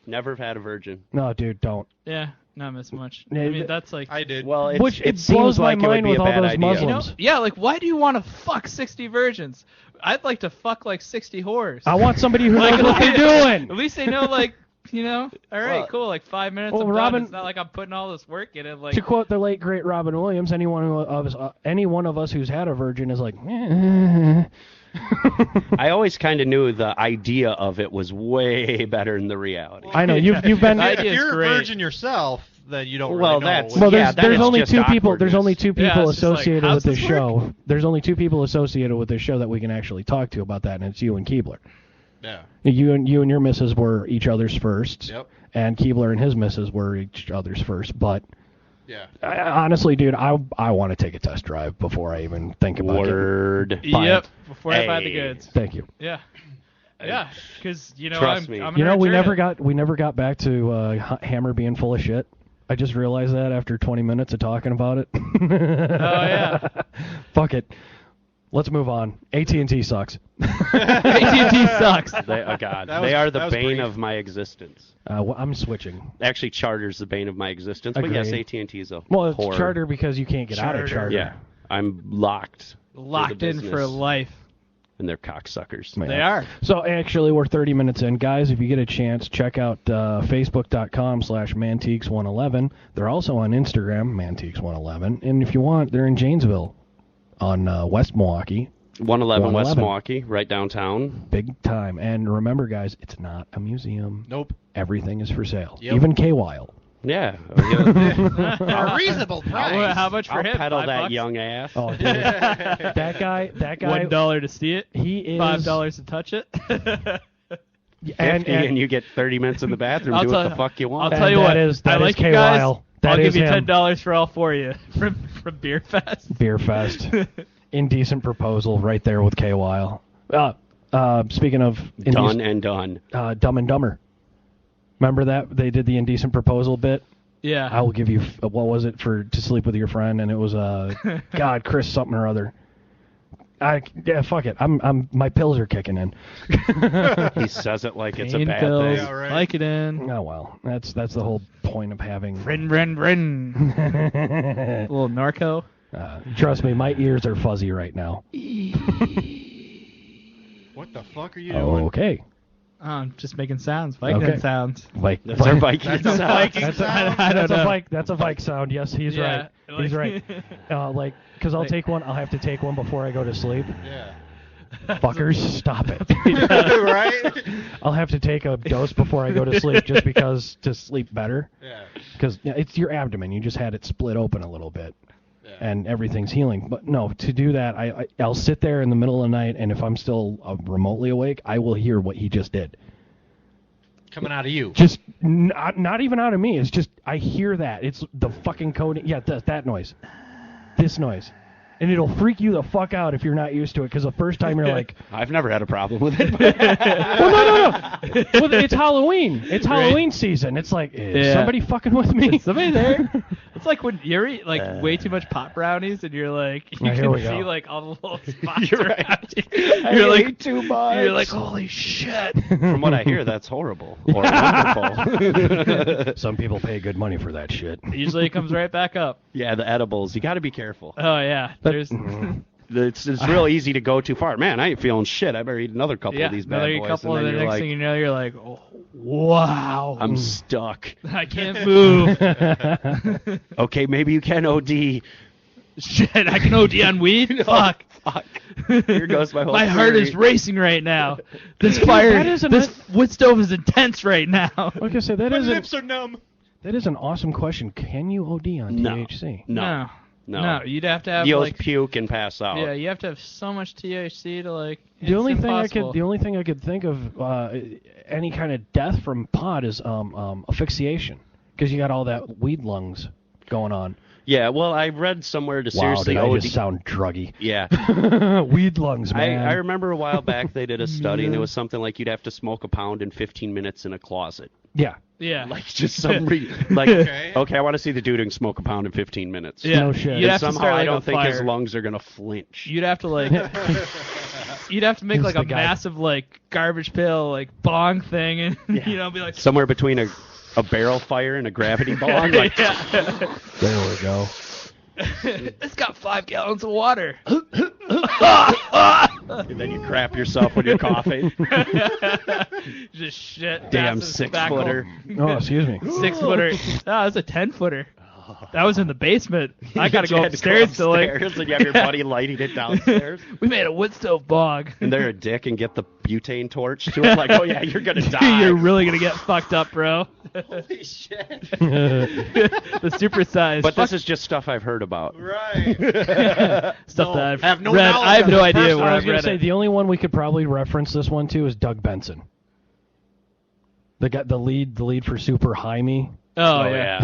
Never had a virgin. No, dude, don't. Yeah, not miss much. Yeah, I mean, that's like I did. Well, it blows seems my like it would mind be with a all bad those idea. Muslims. yeah, like why do you want to fuck 60 virgins? I'd like to fuck like 60 whores. I want somebody who Like, knows what they're doing. At least they know, like, all right, cool, like 5 minutes. Well, I'm Robin- done. It's not like I'm putting all this work in it. Like, To quote the late great Robin Williams, any one of us who's had a virgin is like, I always kind of knew the idea of it was way better than the reality. I know you've been. If you're a virgin yourself, then you don't really Well, know. that's- Well, Yeah, then there's it's only just two people. There's awkwardness. only two Yeah, people it's just like, associated how's with this this work? show. There's only two people associated with this show that we can actually talk to about that, and it's you and Keebler. Yeah. You and your missus were each other's first. Yep. And Keebler and his missus were each other's first. But Yeah. honestly, dude, I want to take a test drive before I even think about Word. yep, before I buy the goods. Thank you. Yeah. Yeah, because Trust me. I'm You know, gonna we return never it. got back to Hammer being full of shit. I just realized that after 20 minutes of talking about it. Oh yeah. Fuck it. Let's move on. AT&T sucks. AT&T sucks. God, they are the bane of my existence. I'm switching. Actually, Charter's the bane of my existence, but yes, Agreed. AT&T is a Well, it's horror. Charter because you can't get out of Charter. Yeah, I'm locked. Locked in for life. And they're cocksuckers. Yeah. They are. So actually, we're 30 minutes in. Guys, if you get a chance, check out Facebook.com/Manteeks111. They're also on Instagram, Manteeks111. And if you want, they're in Janesville on West Milwaukee. 111 West Milwaukee, right downtown. Big time. And remember, guys, it's not a museum. Nope. Everything is for sale. Yep. Even K-Wile. Yeah. A reasonable price. How much for I'll him? pedal that $5? young ass. Oh, dude. that guy. $1 to see it. He is $5 to touch it. and you get 30 minutes in the bathroom. I'll Do tell- what the fuck you want. I'll tell you what. that I is like you guys. K-Wile. That I'll is give you him. $10 for all four of you from Beer Fest. Beer Fest. Indecent proposal right there with K-Wile. Speaking of Done and done. Dumb and Dumber. Remember that they did the indecent proposal bit? Yeah. I will give you what was it for to sleep with your friend, and it was God, Chris something or other. Fuck it. I'm my pills are kicking in. He says it like it's a Pain bad pills, thing. Yeah, right. like it in. Oh well, that's the whole point of having. Rin. A little narco. Trust me, my ears are fuzzy right now. What the fuck are you doing? Okay. Oh, I'm just making sounds. Viking sounds. That's our Viking That's a sound. Viking sound. I don't know. That's a Vike sound. Yes, he's right. He's right. Because I'll take one. I'll have to take one before I go to sleep. Yeah. Fuckers, stop it. Right? I'll have to take a dose before I go to sleep just because to sleep better. Yeah. Because it's your abdomen. You just had it split open a little bit. And everything's healing. But no, to do that, I'll sit there in the middle of the night, and if I'm still remotely awake, I will hear what he just did. Coming out of you. Just not even out of me. It's just I hear that. It's the fucking coding. Yeah, that noise. This noise. And it'll freak you the fuck out if you're not used to it, because the first time you're like... I've never had a problem with it. Well, no. Well, it's Halloween. It's Halloween season. It's like, is somebody fucking with me? Is somebody there? It's like when you eat way too much pot brownies, and you're like, you can see like all the little spots around you. You're like, too much. You're like, holy shit. From what I hear, that's horrible. Or wonderful. Some people pay good money for that shit. Usually it comes right back up. Yeah, the edibles. You got to be careful. Oh, yeah. It's real easy to go too far. Man, I ain't feeling shit. I better eat another couple of these bad boys. Another couple, and then the next thing you know, you're like, oh, wow. I'm stuck. I can't move. Okay, maybe you can OD. Shit, I can OD on weed? Fuck. Here goes my whole My heart theory. is racing right now. This fire, this wood stove is intense right now. Like I said, My lips are numb. That is an awesome question. Can you OD on THC? No. No, you'd have to have You'll puke and pass out. Yeah, you have to have so much THC to The only thing I could think of any kind of death from pot is asphyxiation, because you got all that weed lungs going on. Yeah, well, I read somewhere to seriously did I OD. just sound druggy? Yeah. Weed lungs, man. I remember a while back they did a study, and it was something like you'd have to smoke a pound in 15 minutes in a closet. Yeah. Yeah. Like just okay, I want to see the dude who can smoke a pound in 15 minutes. Yeah. No shit. You'd have to somehow start, I like, don't a think his fire. lungs are gonna flinch. You'd have to you'd have to make like a massive garbage pail bong thing, and be like Somewhere between a barrel fire and a gravity bong. Like, There we go. It's got 5 gallons of water. and then you crap yourself when you're coughing. Just shit. Damn massive 6-footer. Oh, excuse me. 6-footer. That was a 10-footer. That was in the basement. I gotta go upstairs to and you have your buddy lighting it downstairs. We made a wood stove bog. And they're a dick and get the butane torch to it. Like, oh yeah, you're gonna die. You're really gonna get fucked up, bro. Holy shit. The supersized. But this is just stuff I've heard about. Right. Stuff that I've have no read. knowledge I have of no the idea person. where I was I've going read to say it. the only one we could probably reference this one to is Doug Benson. The lead for Super High Me. Oh yeah.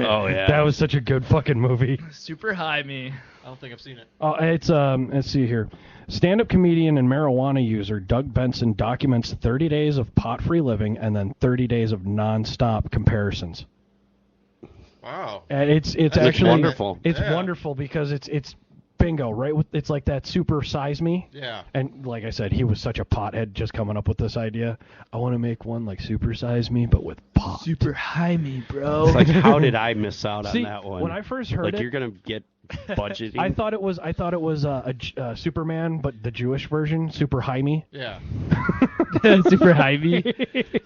Oh yeah. That was such a good fucking movie. Super high me. I don't think I've seen it. It's let's see here. Stand-up comedian and marijuana user Doug Benson documents 30 days of pot-free living and then 30 days of non-stop comparisons. Wow. And it's That's actually wonderful. It's wonderful because it's bingo, right? It's like that Super Size Me. Yeah. And like I said, he was such a pothead just coming up with this idea. I want to make one like Super Size Me, but with pot. Super high me, bro. It's like, how did I miss out on See, that one? when I first heard it, you're gonna get budgeting. I thought it was Superman, but the Jewish version, Super High Me. Yeah. Super high me.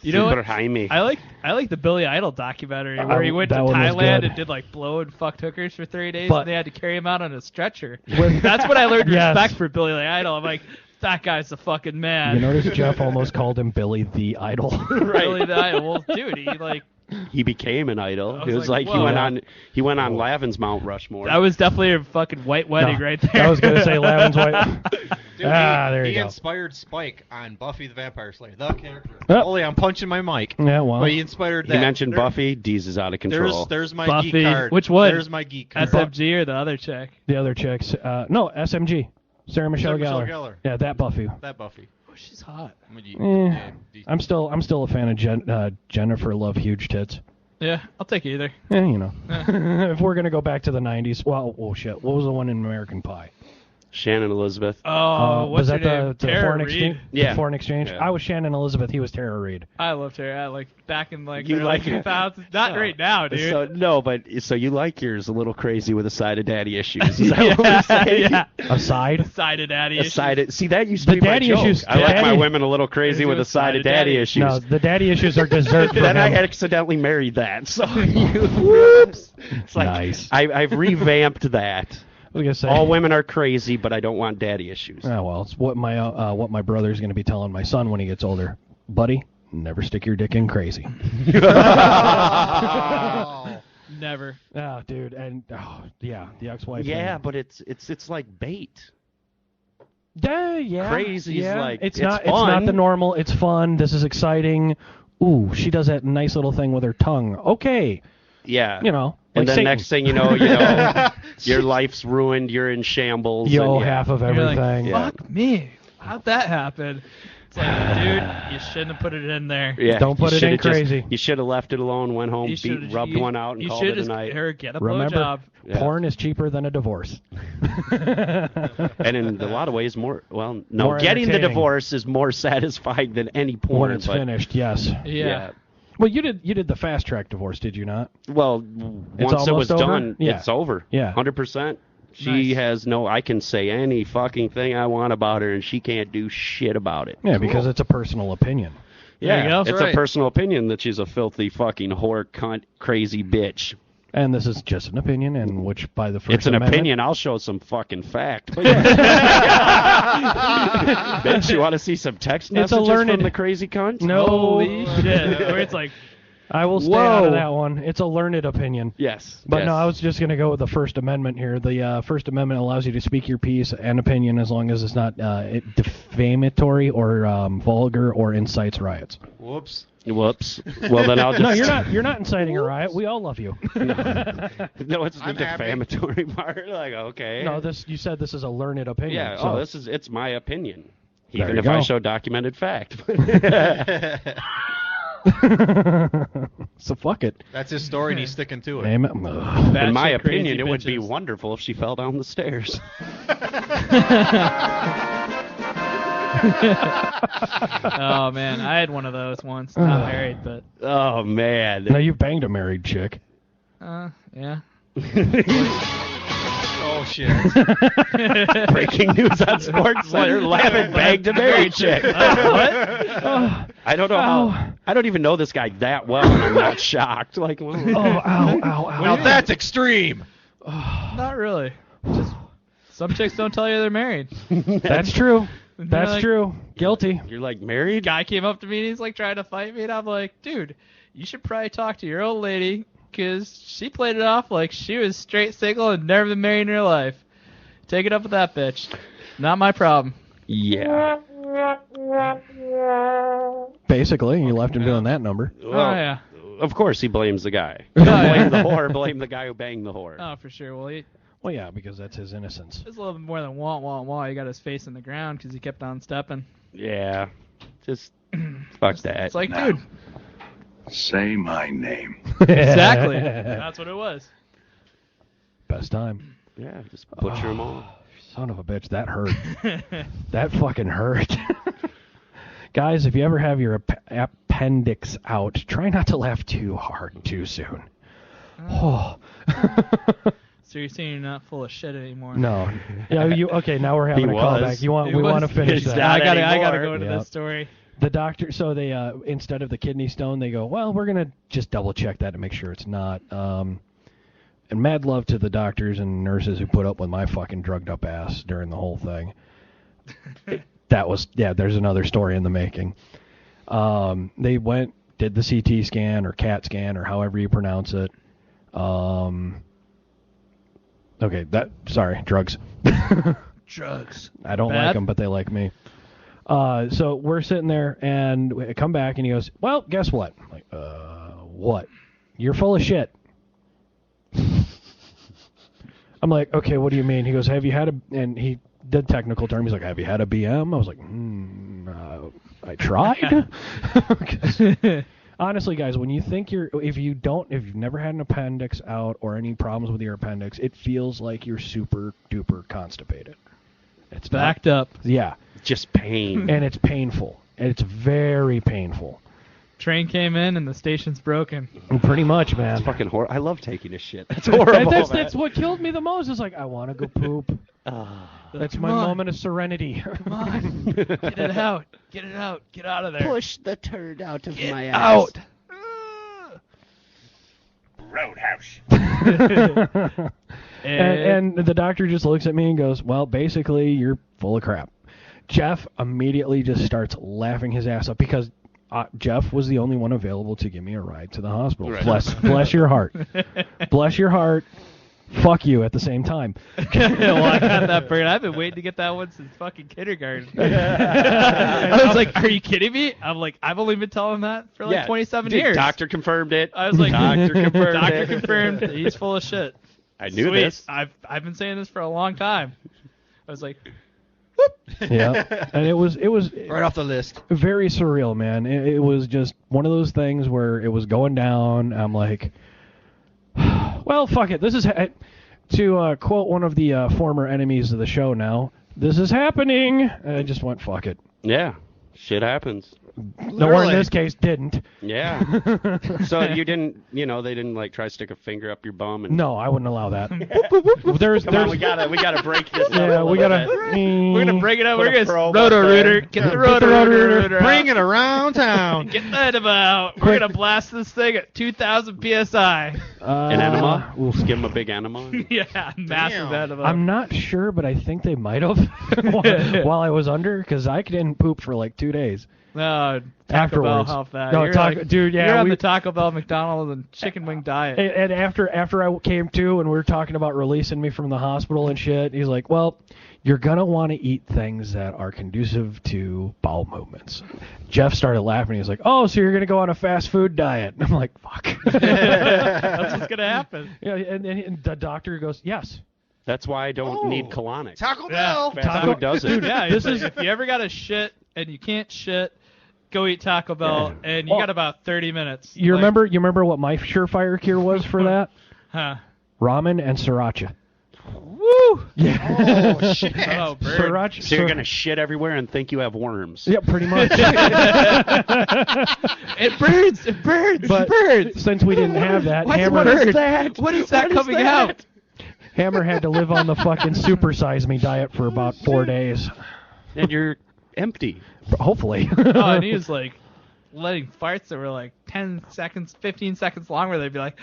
You know Super what? high me. I like the Billy Idol documentary where he went to that one was Thailand good. and did blow and fucked hookers for 30 days, But- and they had to carry him out on a stretcher. That's what I learned Yes. respect for Billy Idol. I'm like, that guy's the fucking man. You notice Jeff almost called him Billy the Idol. Billy the Idol. Well, dude, He became an idol. I was It was like, like whoa. he went on Lavin's Mount Rushmore. that was definitely a fucking white wedding right there. I was gonna say Lavin's white. Dude, there he you go. inspired Spike on Buffy the Vampire Slayer, the character. Oh. Holy, I'm punching my mic. Yeah, well. But he inspired He that. mentioned Buffy. Deez is out of control. There's my Buffy. geek card. Which one? There's my geek card. SFG or the other chick? The other chicks. No, SMG. Sarah Michelle Gellar. Yeah, that Buffy. That Buffy. Oh, she's hot. I'm a geek. I'm still a fan of Jennifer Love Huge Tits. Yeah, I'll take either. You know. If we're gonna go back to the 90s, well, oh shit, what was the one in American Pie? Shannon Elizabeth. Oh, what's was that her name? the Tara foreign Reid? exchange? Yeah. The foreign exchange. Yeah. I was Shannon Elizabeth. He was Tara Reid. I loved her. Back in You the like her? 2000s. Not right now, dude. So you like yours a little crazy with a side of daddy issues. Is that what we're saying? Yeah. A side? A side of daddy issues. See, that used to The be my daddy joke. issues- I like daddy- my women a little crazy with a side of daddy issues. No, the daddy issues are dessert for Then I him. accidentally married that. So whoops. It's like, Nice. I've revamped that. I was gonna say, All women are crazy, but I don't want daddy issues. Oh, well, it's what my brother's going to be telling my son when he gets older. Buddy, never stick your dick in crazy. Never. Oh, dude, and yeah, the ex-wife. Yeah, but it's like bait. Yeah. Crazy's yeah. like, it's it's not fun. the normal. It's fun. This is exciting. Ooh, she does that nice little thing with her tongue. Okay. Yeah. You know. And like then Satan. next thing you know, your life's ruined. You're in shambles. You owe and, half of You're like, everything. fuck me. How'd that happen? It's like, dude, you shouldn't have put it in there. Yeah, Don't put you it in shoulda just- crazy. You should have left it alone, went home, You should've- rubbed you- one out, and you called it a should've night. just get a Remember, blowjob. Yeah. porn is cheaper than a divorce. And in a lot of ways, getting the entertaining. divorce is more satisfying than any porn. When it's but- finished, yes. Yeah. Well, you did the fast track divorce, did you not? Well, It's once it almost was over? done, Yeah. it's over. Yeah. 100%. She Nice. has I can say any fucking thing I want about her, and she can't do shit about it. Yeah, because it's a personal opinion. There you Yeah, go. it's That's a right. personal opinion that she's a filthy fucking whore, cunt, crazy bitch. And this is just an opinion, and which by the First It's an Amendment, opinion. I'll show some fucking fact. But yeah. Bitch, you want to see some text It's a messages learned- from the crazy cunt? No. Holy shit. Where it's like, I will stay Whoa. out of that one. It's a learned opinion. Yes. But yes. no, I was just going to go with the First Amendment here. The First Amendment allows you to speak your piece and opinion as long as it's not defamatory or vulgar or incites riots. Whoops. Whoops. Well, then I'll just... No, you're not inciting a riot. We all love you. No, it's the I'm happy. defamatory part. Like, okay. No, you said this is a learned opinion. Yeah. So. It's my opinion. There Even you if I go. show documented fact. So fuck it. That's his story, and he's sticking to it. Name it. Ugh. In my Batshit crazy opinion, it would be bitches. wonderful if she fell down the stairs. oh man, I had one of those once. Not married, but Oh, man. No, you banged a married chick. yeah. Oh, shit. Breaking news on Sports Center. Lavin bagged a married chick. What? I don't know how. I don't even know this guy that well, and I'm not shocked. Like, well, Oh, ow, ow, ow. Now that's extreme. Not really. Just some chicks don't tell you they're married. That's true. They're That's like- true. Guilty. you're like married? Guy came up to me and he's like trying to fight me, and I'm like, dude, you should probably talk to your old lady, because she played it off like she was straight single and never been married in her life. Take it up with that bitch. Not my problem. Yeah. Basically, you left him doing that number. Well, Oh yeah. Of course, he blames the guy. Oh, Blame the whore. Blame the guy who banged the whore. Oh, for sure. Well, Well, yeah, because that's his innocence. it's a little bit more than wah. He got his face in the ground because he kept on stepping. Yeah. Just fuck that. It's like, dude, Say my name. exactly. That's what it was. Best time. Yeah, just butcher them all. Son of a bitch, that hurt. That fucking hurt. Guys, if you ever have your appendix out, try not to laugh too hard too soon. Oh. So you're saying you're not full of shit anymore? No. Yeah, okay, now we're having He a callback. was. We want to finish He's that. not I gotta anymore. go to Yep. this story. The doctor, so they, instead of the kidney stone, they go, well, we're going to just double check that to make sure it's not. And mad love to the doctors and nurses who put up with my fucking drugged up ass during the whole thing. There's another story in the making. They did the CT scan or CAT scan or however you pronounce it. Drugs. Drugs. I don't Bad? like them, but they like me. So we're sitting there, and we come back, and he goes, well, guess what? I'm like, what? You're full of shit. I'm like, okay, what do you mean? He goes, have you had and he did technical term. He's like, have you had a BM? I was like, I tried. 'Cause honestly, guys, when you think if you've never had an appendix out or any problems with your appendix, it feels like you're super duper constipated. It's Backed up. Yeah. Just pain. And it's painful. It's very painful. Train came in and the station's broken. Pretty much, man. It's fucking horrible. I love taking a shit. That's horrible. That's what killed me the most. Is like, I want to go poop. That's my Come on. moment of serenity. Come on. Get it out. Get it out. Get out of there. Push the turd out of Get my ass. out. Roadhouse. and the doctor just looks at me and goes, well, basically, you're full of crap. Jeff immediately just starts laughing his ass up because Jeff was the only one available to give me a ride to the hospital. Right. Bless your heart. Bless your heart. Fuck you at the same time. Well, I got that bird. I've been waiting to get that one since fucking kindergarten. I was like, are you kidding me? I'm like, I've only been telling that for like 27 dude, years. Doctor confirmed it. I was like, Doctor confirmed. He's full of shit. I knew Sweet. this. I've been saying this for a long time. I was like, Yeah, and it was Right off the list. very surreal, man. It was just one of those things where it was going down. I'm like, well, fuck it. This is to quote one of the former enemies of the show. Now this is happening. And I just went, fuck it. Yeah, shit happens. No one in this case didn't. Yeah. So you didn't, they didn't like try to stick a finger up your bum and. No, I wouldn't allow that. Come on, we gotta break this. Yeah, we gotta. we're gonna break it up. Put We're a gonna probe roto up there. rooter. Get the roto rooter. Bring it around town. Get that about. We're gonna blast this thing at 2,000 psi. An enema. Just give him a big enema. Yeah, massive enema. I'm not sure, but I think they might have while I was under, because I didn't poop for like 2 days. No, Taco Afterwards. Bell helped that. No, You're dude, yeah, you're on we- the Taco Bell, McDonald's, and chicken wing diet. And after I came to and we were talking about releasing me from the hospital and shit, he's like, well, you're going to want to eat things that are conducive to bowel movements. Jeff started laughing. He's like, oh, so you're going to go on a fast food diet. And I'm like, fuck. That's what's gonna happen. Yeah, and the doctor goes, yes. That's why I don't need colonic. Taco Bell. Fast food does it. Dude, yeah, this is if you ever got to shit and you can't shit, go eat Taco Bell, and you got about 30 minutes. You remember what my surefire cure was for that? Huh. Ramen and sriracha. Woo! Yeah. Oh shit. Oh, bird. Sriracha. So you're gonna shit everywhere and think you have worms. Yeah, pretty much. It burns. It burns. But it burns. since we didn't have that, What Hammer is that? What is that coming out? Hammer had to live on the fucking super size me diet for about 4 days. And you're empty. Hopefully. Oh, and he was like letting farts that were like 10 seconds, 15 seconds long, where they'd be like,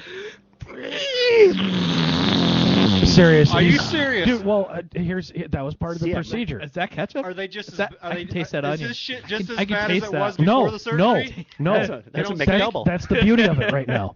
Serious. Are you serious? Dude, well, that was part of the Yeah, procedure. Is that ketchup? Are they just? Is that, are I they, can taste that is onion. this shit I just can- as I can bad as taste it that. was before the surgery? No. That's a McDouble. That's the beauty of it right now.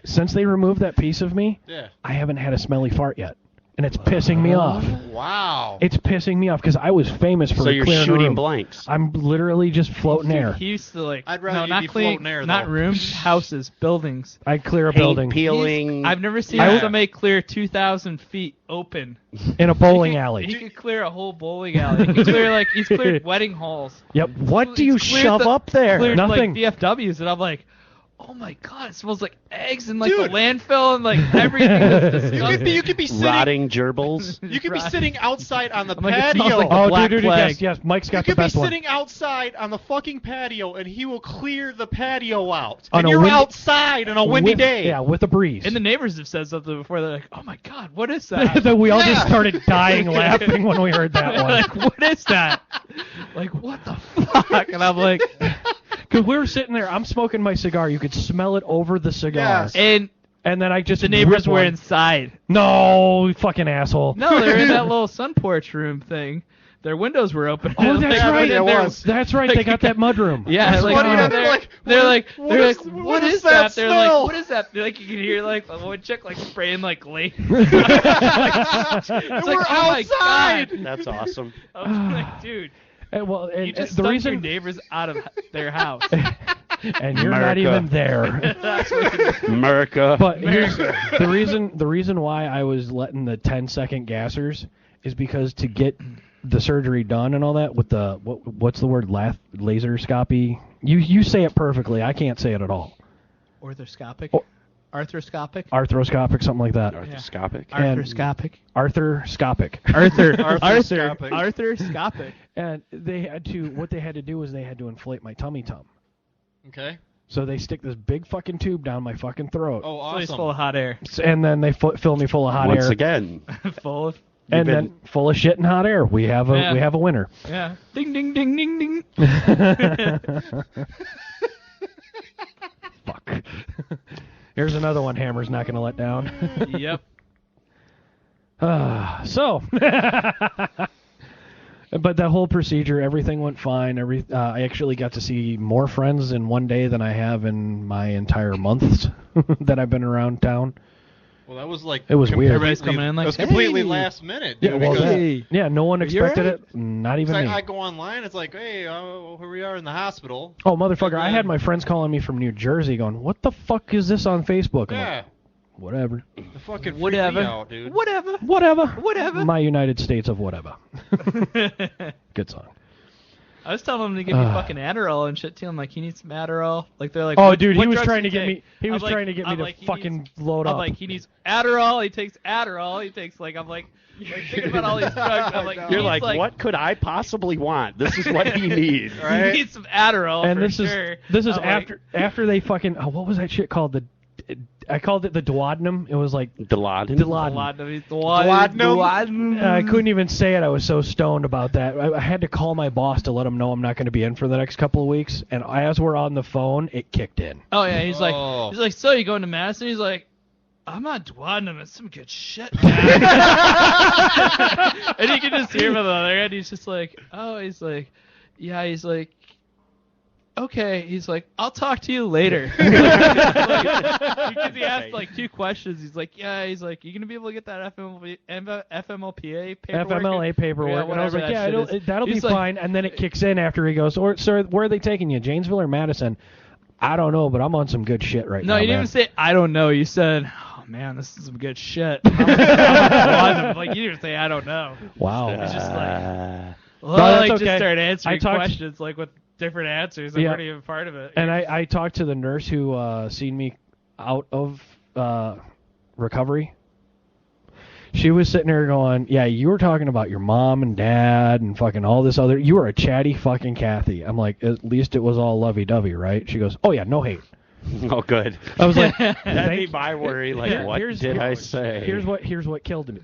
Since they removed that piece of me, Yeah. I haven't had a smelly fart yet. And it's pissing me off. Wow. It's pissing me off because I was famous for So you're clearing a shooting room. blanks. I'm literally just floating air. He used to like. I'd rather no, you not be clean, floating air, not though. rooms, houses, buildings. I clear a Paint building peeling. I've never seen I would- somebody clear 2,000 feet open. in a bowling He alley. could clear a whole bowling alley. He could clear like he's cleared wedding halls. Yep. What do you He's cleared shove up there? Cleared Nothing. like VFWs, and I'm like, oh my god, it smells like eggs and like Dude. the landfill and like everything. Is disgusting. You could be sitting. Rotting gerbils. You could be sitting outside on the I'm like, it smells patio. like the Oh, Black dude, Plague. yes, Mike's You got the could be best one. sitting outside on the fucking patio, and he will clear the patio out. On And a you're windy- outside on a windy With- day. Yeah, with a breeze. And the neighbors have said something before. They're like, oh my god, what is that? That we all Yeah. just started dying laughing when we heard that one. Like, what is that? Like, what the fuck? And I'm like, Because we were sitting there, I'm smoking my cigar. You could smell it over the cigar. Yes. and And then I just the neighbors ripped were one. inside. No, you fucking asshole. No, they're in that little sun porch room thing. Their windows were open. Oh, that's Yeah, right. it was. That's right. They got that mudroom. Yeah, That's like, funny, they're, and they're like, they're what like, is- they're what like, is- what is that that? They're like, smell? what is that? Like, you can hear like a one chick like spraying like glade. And It's we're like, oh my outside. God. That's awesome. I was like, dude, And, well, and, you just the stunk reason your neighbors out of their house. and you're not America. even there. That's what it is. America. But here's the reason why I was letting the 10-second gassers is because to get the surgery done and all that with the what's the word laseroscopy. You say it perfectly. I can't say it at all. Orthoscopic. Oh. Arthroscopic. Arthroscopic, something like that. Arthroscopic. And- Arthroscopic. Arthuroscopic. Arthroscopic. And they had to. What they had to do was they had to inflate my tummy tum. Okay. So they stick this big fucking tube down my fucking throat. Oh, So he's awesome. full of hot air. And then they fill me full of hot Once air. again. Full of And then full of shit and hot air. We have a winner. Yeah. Ding ding ding ding ding. Fuck. Here's another one Hammer's not going to let down. Yep. So, but that whole procedure, everything went fine. I actually got to see more friends in one day than I have in my entire months that I've been around town. Well, that was like it was weird. Everybody's coming in like, it was completely hey. last minute. Dude, Yeah, no one expected right? it. Not even me. I go online. It's like, hey, here we are in the hospital. Oh, motherfucker! I had my friends calling me from New Jersey, going, "What the fuck is this on Facebook?" I'm like, whatever. The fucking whatever. Me out, dude. Whatever. My United States of whatever. Good song. I was telling him to give me fucking Adderall and shit too. I'm like, he needs some Adderall. Like they're like, oh, what, dude, what he was drugs trying do to you get take? me. He was trying to get me to fucking load up. I'm like, he needs Adderall. He takes Adderall. He takes I'm like thinking about all these drugs. I'm like, you're like, what could I possibly want? This is what he needs. Right? He needs some Adderall and for this sure. This is I'm after they fucking. Oh, what was that shit called? I called it the duodenum. It was like Duodenum. I couldn't even say it. I was so stoned about that. I had to call my boss to let him know I'm not going to be in for the next couple of weeks. And as we're on the phone, it kicked in. Oh yeah, he's like, so you going to Madison? He's like, I'm on duodenum. It's some good shit, man. And you can just hear him on the other end. He's just like, oh, he's like, yeah, he's like. Okay, he's like, I'll talk to you later. Because he asked like 2 questions. He's like, yeah, he's like, you gonna be able to get that FMLPA paperwork? FMLA paperwork. Yeah, and I was like, yeah, that'll be He's like, fine. And then it kicks in after he goes, sir, where are they taking you, Janesville or Madison? I don't know, but I'm on some good shit right now. No, you didn't man. even say, I don't know. You said, oh man, this is some good shit. Like, you didn't say, I don't know. Wow. It's just like, No, that's just okay. start answering I talked- questions like with different answers that weren't even part of it. And I talked to the nurse who seen me out of recovery. She was sitting there going, yeah, you were talking about your mom and dad and fucking all this other. You were a chatty fucking Kathy. I'm like, at least it was all lovey-dovey, right? She goes, oh, yeah, no hate. Oh, good. I was like, that'd be my worry. Like, what did I say? Here's what killed me.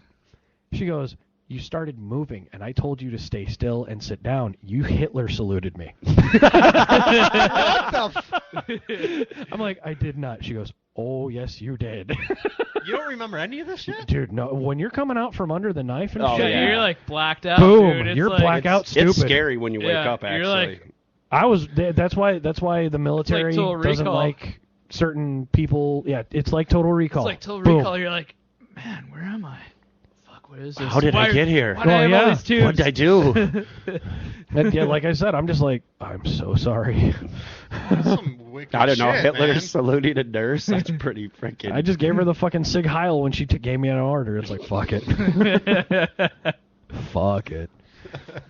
She goes, you started moving, and I told you to stay still and sit down. You Hitler saluted me. What the I'm like, I did not. She goes, oh, yes, you did. You don't remember any of this shit? Dude, no. When you're coming out from under the knife and shit, You're like blacked out. boom, dude. It's you're like, blackout stupid. It's scary when you wake up, you're actually. like, I was. That's why the military Total doesn't Recall. like certain people. Yeah, it's like Total Recall. It's like Total Boom. Recall. You're like, man, where am I? Fuck, what is this? How did I get here? Why do I have all these tubes? What did I do? And, yeah, like I said, I'm just like, I'm so sorry. I don't know. shit, Hitler man. saluting a nurse? That's pretty freaking... I just gave her the fucking Sig Heil when she gave me an order. It's like, fuck it. Fuck it.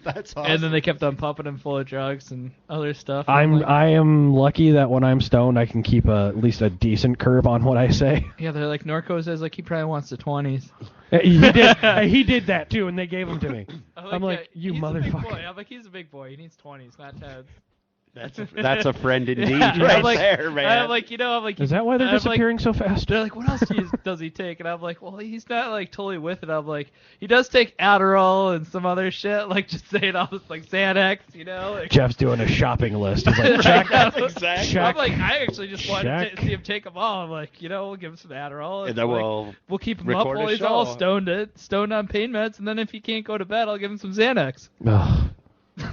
That's awesome. And then they kept on pumping him full of drugs and other stuff. I like, am lucky that when I'm stoned, I can keep at least a decent curve on what I say. yeah, they're like, Norco says like he probably wants the 20s. He did that too, and they gave them to me. I'm like, you he's a big motherfucker. boy. I'm like, he's a big boy. He needs 20s, not 10s. That's a friend indeed, I'm right like, there, man. I'm like, I'm like, Is that why they're I'm like- disappearing so fast? They're like, what else does he take? And I'm like, well, he's not like totally with it. I'm like, he does take Adderall and some other shit, like just saying all this like Xanax, Like, Jeff's doing a shopping list. He's like, check, exactly. check, I'm like, I actually just wanted check. to see him take them all. I'm like, we'll give him some Adderall. And then like, we'll keep him up record while a he's all show. stoned on pain meds, and then if he can't go to bed, I'll give him some Xanax. Ugh. What?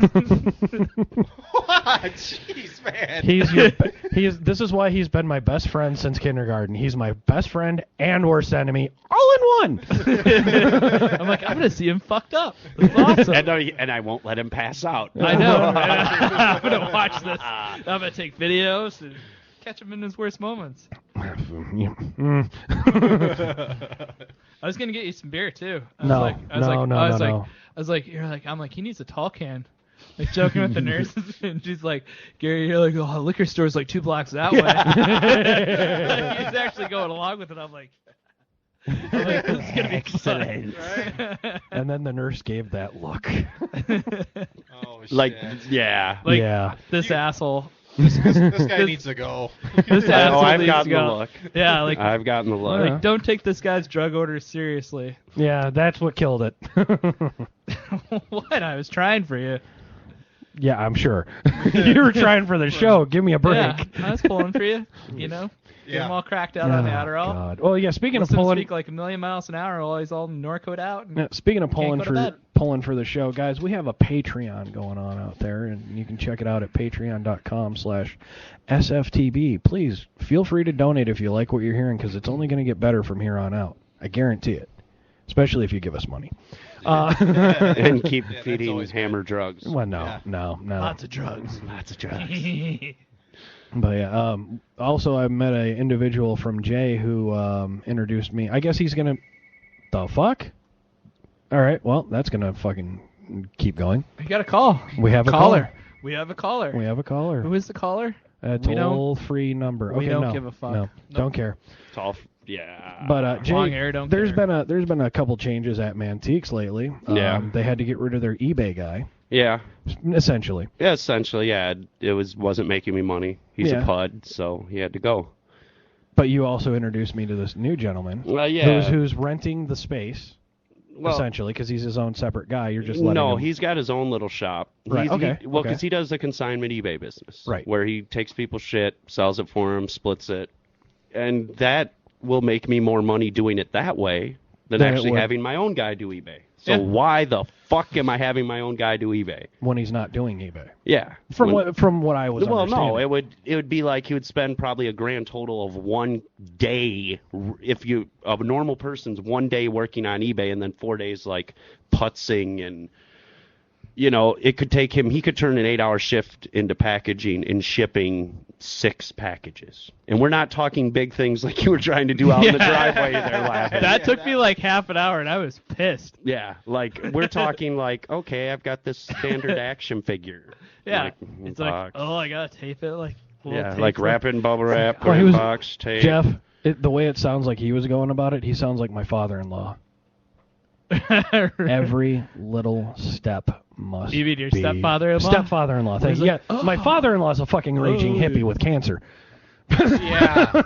Jeez, man. This is why he's been my best friend since kindergarten. He's my best friend and worst enemy, all in one. I'm like, I'm gonna see him fucked up. It's awesome. And I won't let him pass out. I know. I'm gonna watch this. I'm gonna take videos and catch him in his worst moments. I was gonna get you some beer too. I was like, I'm like, he needs a tall can. Like joking with the nurses, and she's like, Gary, you're like, oh, the liquor store's like 2 blocks that way. Like, he's actually going along with it. I'm like, this is gonna be excellent. Right? And then the nurse gave that look. Oh, shit. Like, yeah. Like, yeah. This asshole. This guy needs to go. This Oh, asshole I've needs to gotten the go. look. Yeah, like I've gotten the look. like don't take this guy's drug orders seriously. Yeah, that's what killed it. What? I was trying for you. Yeah, I'm sure. You were trying for the show. Give me a break. Yeah, I was pulling for you. You know, get him all cracked out on the Adderall. God. Well, yeah. Speaking Listen of to pulling, speak like a million miles an hour while he's all Norcoed out. And speaking of can't pulling go to for bed. the show, guys, we have a Patreon going on out there, and you can check it out at patreon.com/SFTB. Please feel free to donate if you like what you're hearing, because it's only going to get better from here on out. I guarantee it. Especially if you give us money. And keep feeding Hammer drugs. Well, no. Lots of drugs. Lots of drugs. But yeah, also I met an individual from Jay who introduced me. I guess he's gonna. The fuck? All right, well that's gonna fucking keep going. We got a call. We have a caller. caller. We have a caller. We have a caller. Who is the caller? A toll-free number. We Okay, don't no, give a fuck. No, don't care. It's all, yeah. But Jay, Long hair, don't there's care. been a couple changes at Mantiques lately. Yeah. They had to get rid of their eBay guy. Yeah. Essentially. Yeah, essentially, yeah. It wasn't making me money. He's Yeah. a pud, so he had to go. But you also introduced me to this new gentleman. Yeah. Who's renting the space. Well, essentially, because he's his own separate guy. You're just letting No, him... he's got his own little shop. Right, okay. Well, because okay. he does the consignment eBay business. Right. Where he takes people's shit, sells it for them, splits it. And that will make me more money doing it that way than Than it actually would. having my own guy do eBay. So Yeah. why the fuck am I having my own guy do eBay? When he's not doing eBay. Yeah. From what I was Well, no, understanding. it would be like he would spend probably a grand total of 1 day if you of a normal person's 1 day working on eBay and then 4 days like putzing and it could take him. He could turn an 8-hour shift into packaging and shipping 6 packages. And we're not talking big things like you were trying to do out in the driveway there laughing. That took me like half an hour, and I was pissed. Yeah, like we're talking like, okay, I've got this standard action figure. Yeah, Like, it's like, box. oh, I gotta tape it, like little Yeah, tape like it. wrap it in bubble wrap, put Well, it he in was- box, tape. Jeff, the way it sounds like he was going about it, he sounds like my father-in-law. Every little step must You mean your be... stepfather-in-law? Stepfather-in-law. Thank you. Yeah, He's like, my father-in-law's a fucking raging hippie with cancer. Yeah,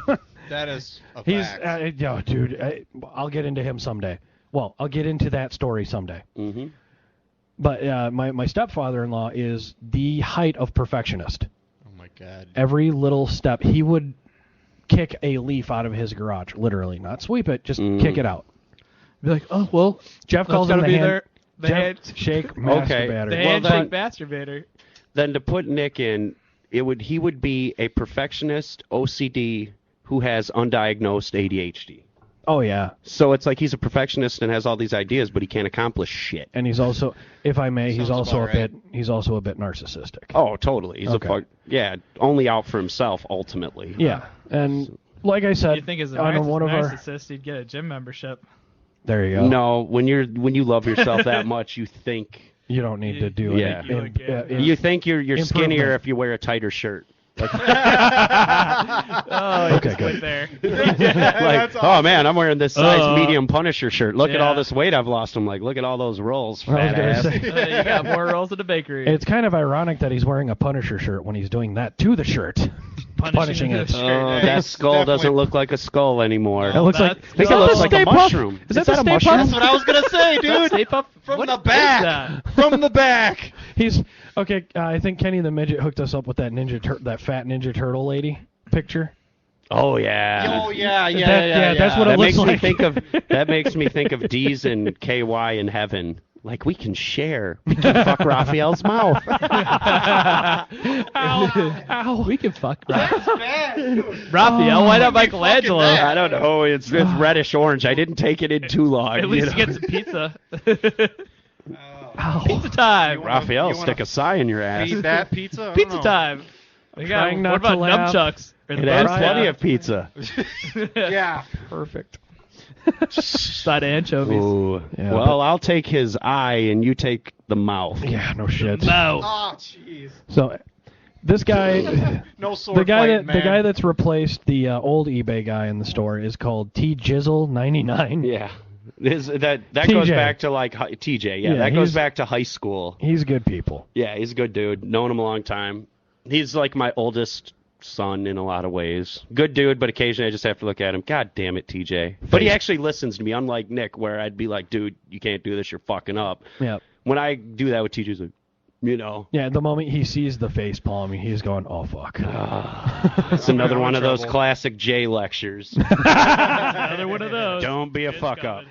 that is a He's, fact. dude, I'll get into him someday. Well, I'll get into that story someday. Mm-hmm. But my stepfather-in-law is the height of perfectionist. Oh my god. Every little step, he would kick a leaf out of his garage, literally. Not sweep it, just kick it out. Be like, oh well, Jeff calls that's him gotta the be hand, the Jeff hand, shake masturbator. the Well, handshake masturbator. Then to put Nick in, he would be a perfectionist OCD who has undiagnosed ADHD. Oh yeah. So it's like he's a perfectionist and has all these ideas, but he can't accomplish shit. And he's also, if I may, he's Sounds also about right. he's also a bit narcissistic. Oh, totally. He's Okay. only out for himself ultimately. Yeah, and like I said, You think as a on one of our, narcissist, you'd get a gym membership? there you go. No, when you love yourself that much, you think You don't need to do Yeah. it. you think you're skinnier improvement. if you wear a tighter shirt. Like, Oh, Okay, just good. went there. like, oh man, I'm wearing this size medium Punisher shirt. Look at Yeah. all this weight I've lost. I'm like, look at all those rolls, I was fat gonna ass. say. You got more rolls at the bakery. It's kind of ironic that he's wearing a Punisher shirt when he's doing that to the shirt. Punishing the it. shirt. Oh, that skull doesn't look like a skull anymore. It looks like, that's- I think is it that looks the like Stay a Puft? mushroom. Is that that the Stay mushroom? That's what I was gonna say, dude. Stay Puft? From What the is back. that? From the back. He's okay. I think Kenny the Midget hooked us up with that that fat Ninja Turtle lady picture. Oh yeah. Oh yeah, That's what it That looks makes me like. think of D's and KY in heaven. Like we can share. We can fuck Raphael's mouth. Ow. We can fuck Raphael. Why not Michelangelo? I don't know. It's reddish orange. I didn't take it in too long. At least you you know? get some pizza. Pizza time. Raphael, you wanna stick a sigh in your ass. Feed that pizza. I don't Pizza know. time. We got, Trying not what about to laugh. nunchucks? Or It the has burger? plenty of pizza. Yeah. Perfect. Side of anchovies. Ooh. Yeah, Well, I'll take his eye and you take the mouth. Yeah, no shit. No. Oh jeez. So this guy, No sword the guy fighting, that man. the guy that's replaced the old eBay guy in the store is called T Jizzle 99. Yeah. That TJ. goes back to like TJ. Yeah, Yeah, that goes he's- back to high school. He's good people. Yeah, he's a good dude. Known him a long time. He's like my oldest son in a lot of ways. Good dude, but occasionally I just have to look at him. God damn it, TJ. But he actually listens to me, unlike Nick, where I'd be like, dude, you can't do this, you're fucking up. Yeah. When I do that with TJ's like, Yeah, the moment he sees the face palm, he's going, oh, fuck. It's another one of those classic Jay lectures. Another one of those. Don't be a fuck up.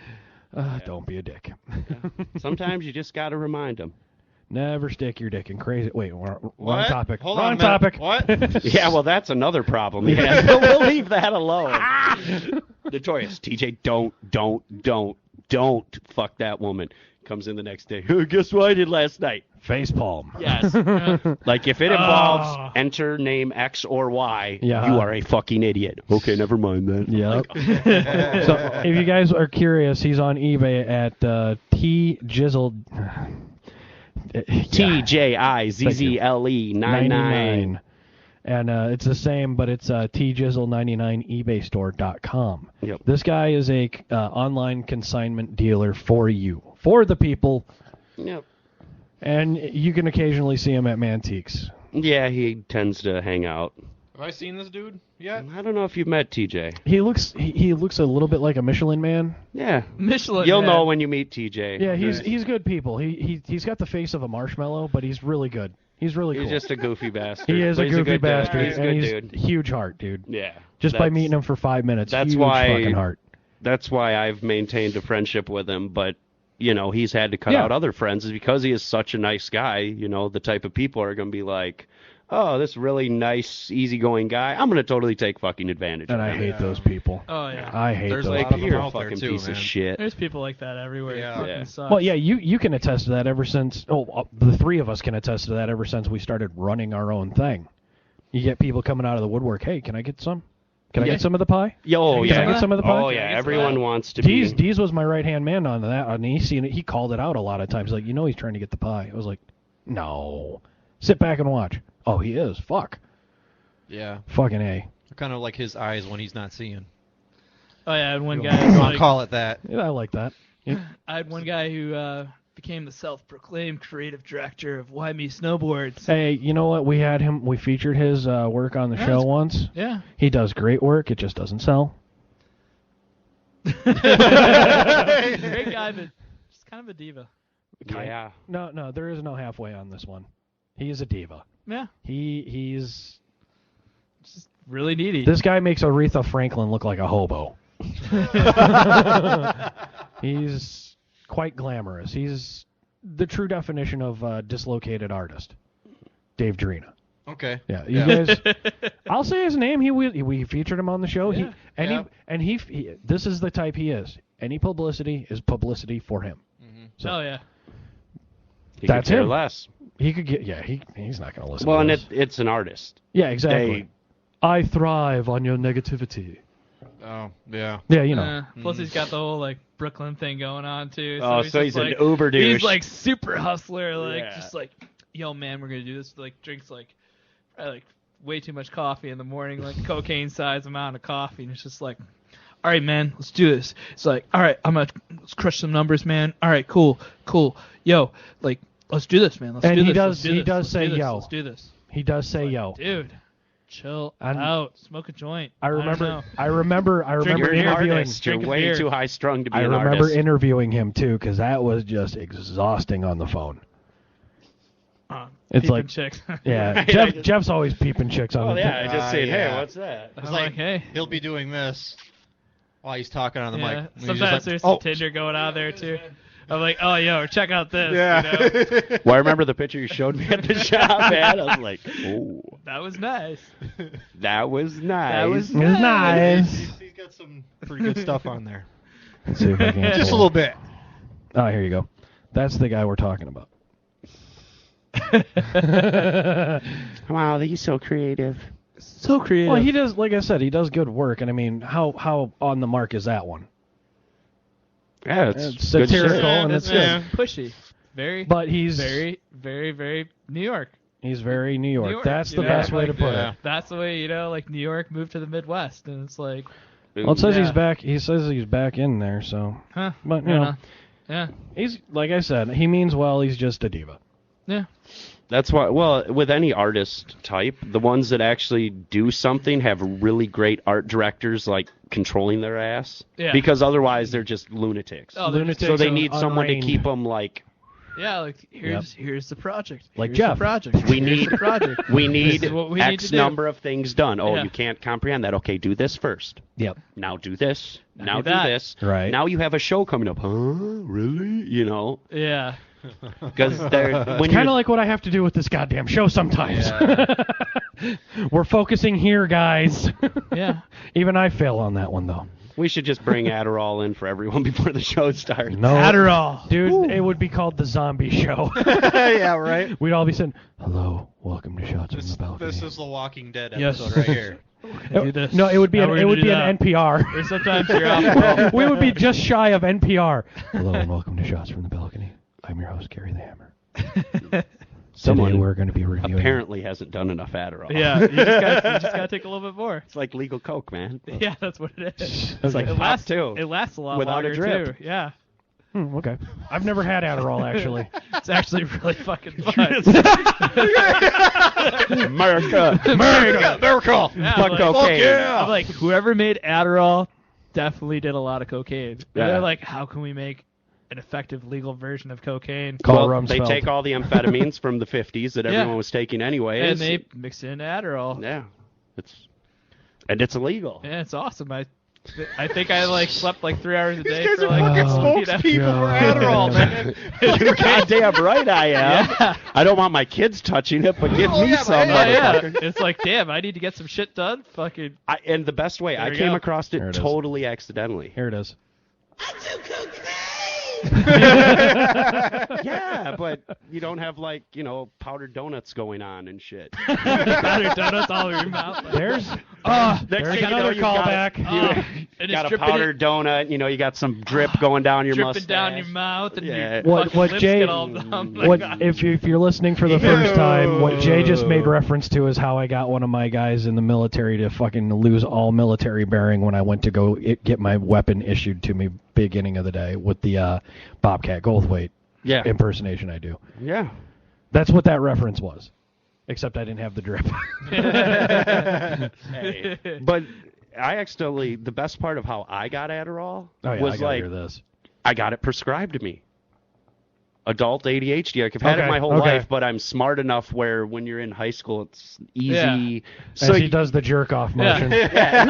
Don't be a dick. Sometimes you just got to remind them. Never stick your dick in crazy... Wait, wrong What? topic. Hold wrong on a minute. topic. What? Yeah, well, that's another problem. Yeah, we'll leave that alone. Notorious. TJ, don't fuck that woman. Comes in the next day. Guess what I did last night? Face palm. Yes. Like, if it involves enter name X or Y, you are a fucking idiot. Okay, never mind that. Yep. So, if you guys are curious, he's on eBay at T-Jizzle... TJIZZLE 99. And it's the same, but it's tjizzle99 ebaystore.com. Yep. This guy is a online consignment dealer for you, for the people. Yep. And you can occasionally see him at Mantiques. Yeah, he tends to hang out. Have I seen this dude yet? I don't know if you've met TJ. He looks a little bit like a Michelin Man. Yeah. Michelin You'll Man. know when you meet TJ. Yeah, he's good people. He's got the face of a marshmallow, but he's really good. He's really cool. He's just a goofy bastard. He is a But he's goofy good bastard. Dude. He's a and good dude. Huge heart, dude. Yeah. Just by meeting him for 5 minutes, That's huge why fucking heart. That's why I've maintained a friendship with him, but he's had to cut out other friends is because he is such a nice guy. The type of people are going to be like, oh, this really nice, easygoing guy. I'm going to totally take fucking advantage of him. And I hate those people. Oh, yeah. I hate There's those like, people. you're a fucking piece of shit. There's people like that everywhere. It fucking sucks. Well, yeah, you can attest to that ever since... the three of us can attest to that ever since we started running our own thing. You get people coming out of the woodwork, hey, can I get some? Can I get some of the pie? Can I get some of the pie? Oh, yeah, everyone wants to be... Deez was my right-hand man on that, and he called it out a lot of times. Like, he's trying to get the pie. I was like, no. Sit back and watch. Oh, he is. Fuck. Yeah. Fucking A. Kind of like his eyes when he's not seeing. Oh, yeah, I had one You guy... want to call it that. Yeah, I like that. Yeah. I had one guy who became the self-proclaimed creative director of Why Me Snowboards. Hey, you know what? We featured his work on the show once. Yeah. He does great work. It just doesn't sell. Great guy, but just kind of a diva. Yeah. No, there is no halfway on this one. He is a diva. Yeah. He's just really needy. This guy makes Aretha Franklin look like a hobo. He's quite glamorous. He's the true definition of dislocated artist. Dave Drina. Okay. Yeah, you guys. I'll say his name. We featured him on the show. Yeah. He this is the type he is. Any publicity is publicity for him. Mm-hmm. So, yeah. That's could care him. less. He could get. Yeah, he's not going to listen. Well, to and this. it's an artist. Yeah, exactly. I thrive on your negativity. Oh, yeah. Yeah, Plus, he's got the whole Brooklyn thing going on too. So he's just, an uber douche. He's super hustler, just yo man, we're gonna do this. Drinks probably way too much coffee in the morning, cocaine size amount of coffee, and it's just like, all right, man, let's do this. It's like, all right, let's crush some numbers, man. All right, cool, yo, let's do this, man. Let's do this. He does say yo. Let's do this. He does say yo. Dude, chill out. Smoke a joint. I remember You're an interviewing. artist. You're way too high strung to be I an remember artist. interviewing him too, because that was just exhausting on the phone. It's like chicks. Yeah, Jeff's always peeping chicks on. Oh the yeah, I just said, hey, what's that? It's I'm like, hey. He'll be doing this while he's talking on the mic. And he's Sometimes just there's oh. some Tinder going on there too. I'm like, oh, yo, check out this. Yeah. Well, I remember the picture you showed me at the shop, man. I was like, oh. That was nice. That was nice. That was nice. He's got some pretty good stuff on there. Let's see if I can Just a little bit. Oh, here you go. That's the guy we're talking about. Wow, he's so creative. So creative. Well, he does, like I said, he does good work, and I mean, how on the mark is that one? Yeah, it's satirical good shit. and it's good. Pushy. Very. But he's very, very, very New York. He's very New York. That's the best way to put it. That's the way, New York moved to the Midwest, and it's like. Well, it says he's back. He says he's back in there, so. Huh. But yeah. he's like I said. He means well. He's just a diva. Yeah. That's why, well, with any artist type, the ones that actually do something have really great art directors, like, controlling their ass. Yeah. Because otherwise they're just lunatics. Oh, lunatics so they and need someone to unreined. keep them, like... Yeah, like, here's the project. Like here's Jeff. The project. We Here's need the project. we need This is what we need X to do. number of things done. Oh, Yeah. you can't comprehend that. Okay, do this first. Yep. Now do this. Now do do that. this. Right. Now you have a show coming up. Huh? Really? You know? Yeah. Because they're when It's kind of like what I have to do with this goddamn show sometimes. We're focusing here, guys. Yeah. Even I fail on that one, though. we should just bring Adderall in for everyone before the show starts. No. Adderall. Dude, it would be called the Zombie Show. Yeah, right. We'd all be saying, hello, welcome to Shots from the Balcony. This is the Walking Dead Yes. episode right here. Do this. No, it would be Now an, we're it gonna would do be that. an NPR. Or sometimes you're out. We would be just shy of NPR. Hello and welcome to Shots from the Balcony. I'm your host, Gary the Hammer. Today we're going to be reviewing. Apparently hasn't done enough Adderall. Yeah, you just gotta take a little bit more. It's like legal coke, man. Yeah, that's what it is. It's like it pop lasts too. It lasts a lot Without a longer drip. too. Yeah. Okay. I've never had Adderall, actually. It's actually really fucking fun. America. Yeah, Fuck like, cocaine. I'm like, whoever made Adderall definitely did a lot of cocaine. And Yeah. they're like, how can we make an effective legal version of cocaine? Well, they take all the amphetamines from the 50s that Yeah. everyone was taking anyways. And they mix in Adderall. Yeah. It's illegal. Yeah, it's awesome. I think I like slept like 3 hours a day. guys for are like fucking spokespeople for Adderall, man. You're goddamn right I am. Yeah. I don't want my kids touching it, but give Oh, me yeah, some, but hey, motherfucker. It's like, damn, I need to get some shit done. Fucking. And the best way, There I we came go. across There it it is. totally accidentally. Here it is. Yeah, but you don't have like, powdered donuts going on and shit. Powdered donuts all over your mouth. There's Next there's thing you know, another you've got callback. And it's got a dripping powdered donut, you got some drip going down your dripping mustache. down your mouth and Yeah. your What fucking lips Jay get all numb. what if you're listening for the first time, what Jay just made reference to is how I got one of my guys in the military to fucking lose all military bearing when I went to go get my weapon issued to me beginning of the day with the Bobcat Goldthwait impersonation I do. Yeah. That's what that reference was. Except I didn't have the drip. Hey. But I accidentally, the best part of how I got Adderall Oh yeah, was I gotta like, hear this. I got it prescribed to me. Adult ADHD. Like, I've had it Okay, my whole okay. life, but I'm smart enough where when you're in high school, it's easy. Yeah. So As he does the jerk off motion. yeah,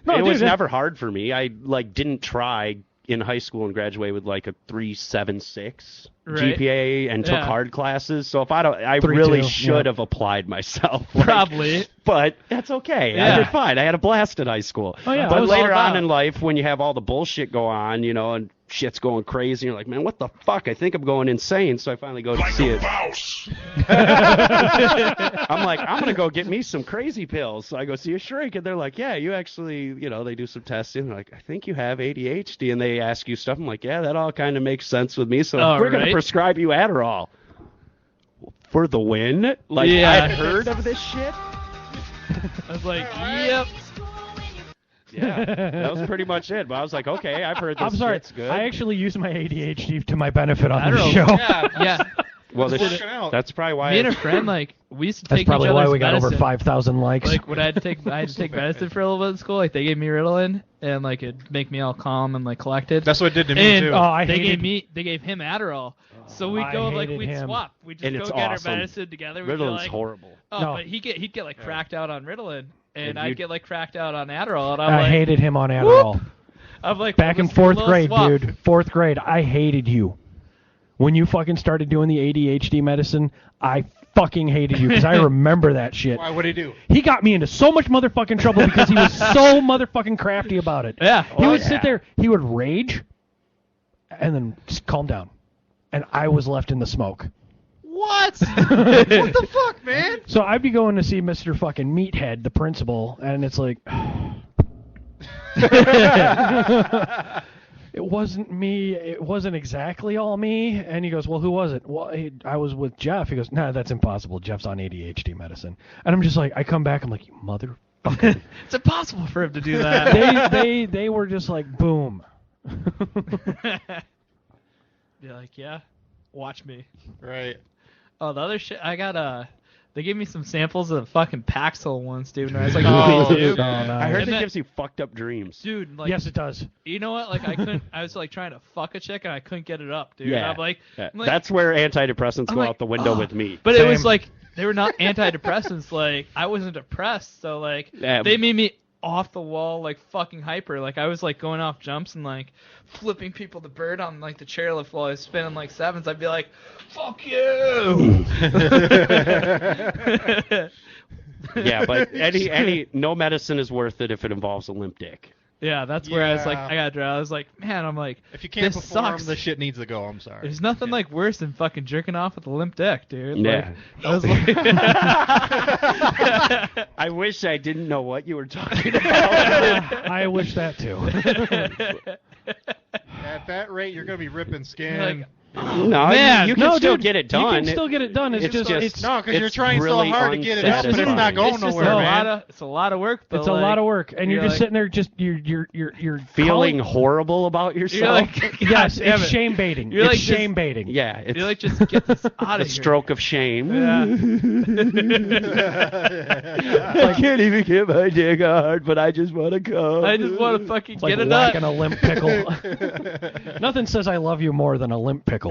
no, it dude, was that- never hard for me. I didn't try in high school and graduate with like a 3.76 Right. GPA and took Yeah. hard classes. So if I 3.2, really should yeah. have applied myself. Like, Probably. but that's okay. Yeah. I did fine. I had a blast in high school. Oh, yeah, I But was later all on about- in life, when you have all the bullshit go on, and shit's going crazy, you're like, man, what the fuck? I think I'm going insane. So I finally go to see it. I'm like, I'm gonna go get me some crazy pills. So I go see a shrink, and they're like, yeah, you actually, they do some testing. They're like, I think you have ADHD, and they ask you stuff. I'm like, yeah, that all kind of makes sense with me. So All we're gonna right. prescribe you Adderall for the win. Like, Yeah. I'd heard of this shit. I was like, yep. Yeah, that was pretty much it. But I was like, okay, I've heard this. I'm sorry. Shit's good. I actually use my ADHD to my benefit on this Adderall. show. Yeah. well, It's working out. that's probably why. Me and a friend, like, we used to That's take probably each why other's we got over medicine. 5,000 likes. Like when I had to take medicine for a little bit in school, like they gave me Ritalin and like it'd make me all calm and like collected. That's what it did to me and too. I they hated- gave him Adderall. So we'd I go like hated we'd him. swap. We'd just And go it's get awesome. our medicine together. We'd be Ritalin's like, horrible. Oh, No. but he'd get like cracked out on Ritalin, and And I'd you'd- get like cracked out on Adderall, and I'm I like, hated him on Adderall. I'm like Back in let's do a 4th little grade, swap. dude. 4th grade, I hated you. When you fucking started doing the ADHD medicine, I fucking hated you because I remember that shit. Why would he do? He got me into so much motherfucking trouble because he was so motherfucking crafty about it. Yeah. He would sit there, he would rage, and then just calm down. And I was left in the smoke. What? What the fuck, man? So I'd be going to see Mr. fucking Meathead, the principal, and it's like... It wasn't me. It wasn't exactly all me. And he goes, well, who was it? Well, I was with Jeff. He goes, nah, that's impossible. Jeff's on ADHD medicine. And I'm just like, I come back, I'm like, you motherfucker. It's impossible for him to do that. they were just like, boom. You're like, yeah, watch me. Right. Oh, the other shit, I got they gave me some samples of fucking Paxil once, dude. And I was like, dude. no. I heard And it then- gives you fucked up dreams. Dude, like, Yes, it does. you know what? Like, I was like trying to fuck a chick and I couldn't get it up, dude. Yeah. I'm like, That's where antidepressants I'm go like, out the window "Ugh." with me. But it was like they were not antidepressants. Like I wasn't depressed, so like Yeah. they made me off the wall, like fucking hyper. Like I was like going off jumps and like flipping people the bird on like the chairlift while I was spinning like sevens. I'd be like, "Fuck you." Yeah, but any no medicine is worth it if it involves a limp dick. Yeah, that's where I was like, Yeah. I got drowned. I was like, man, I'm like, If you can't this perform, sucks. the shit needs to go. I'm sorry. There's nothing like worse than fucking jerking off with a limp dick, dude. Yeah. Like, I was like, I wish I didn't know what you were talking about. I wish that too. At that rate, you're gonna be ripping skin. Like, No, Man, you can no, still dude, get it done. You can still get it done. It's just it's no, because you're it's trying really so hard to get it up, but it's not unsatisfying. going it's just nowhere, a man. lot of it's a lot of work. But it's a like, lot of work, and you're just like, sitting there, just you're feeling calling- horrible about yourself. You're like, Yes, God damn it's it. shame baiting. You're It's like just- shame baiting. Yeah, it's You're like, just get this out the of here. stroke of shame. Yeah. I can't even get my dick hard, but I just want to come. I just want to fucking It's like get it whacking up. a limp pickle. Nothing says I love you more than a limp pickle.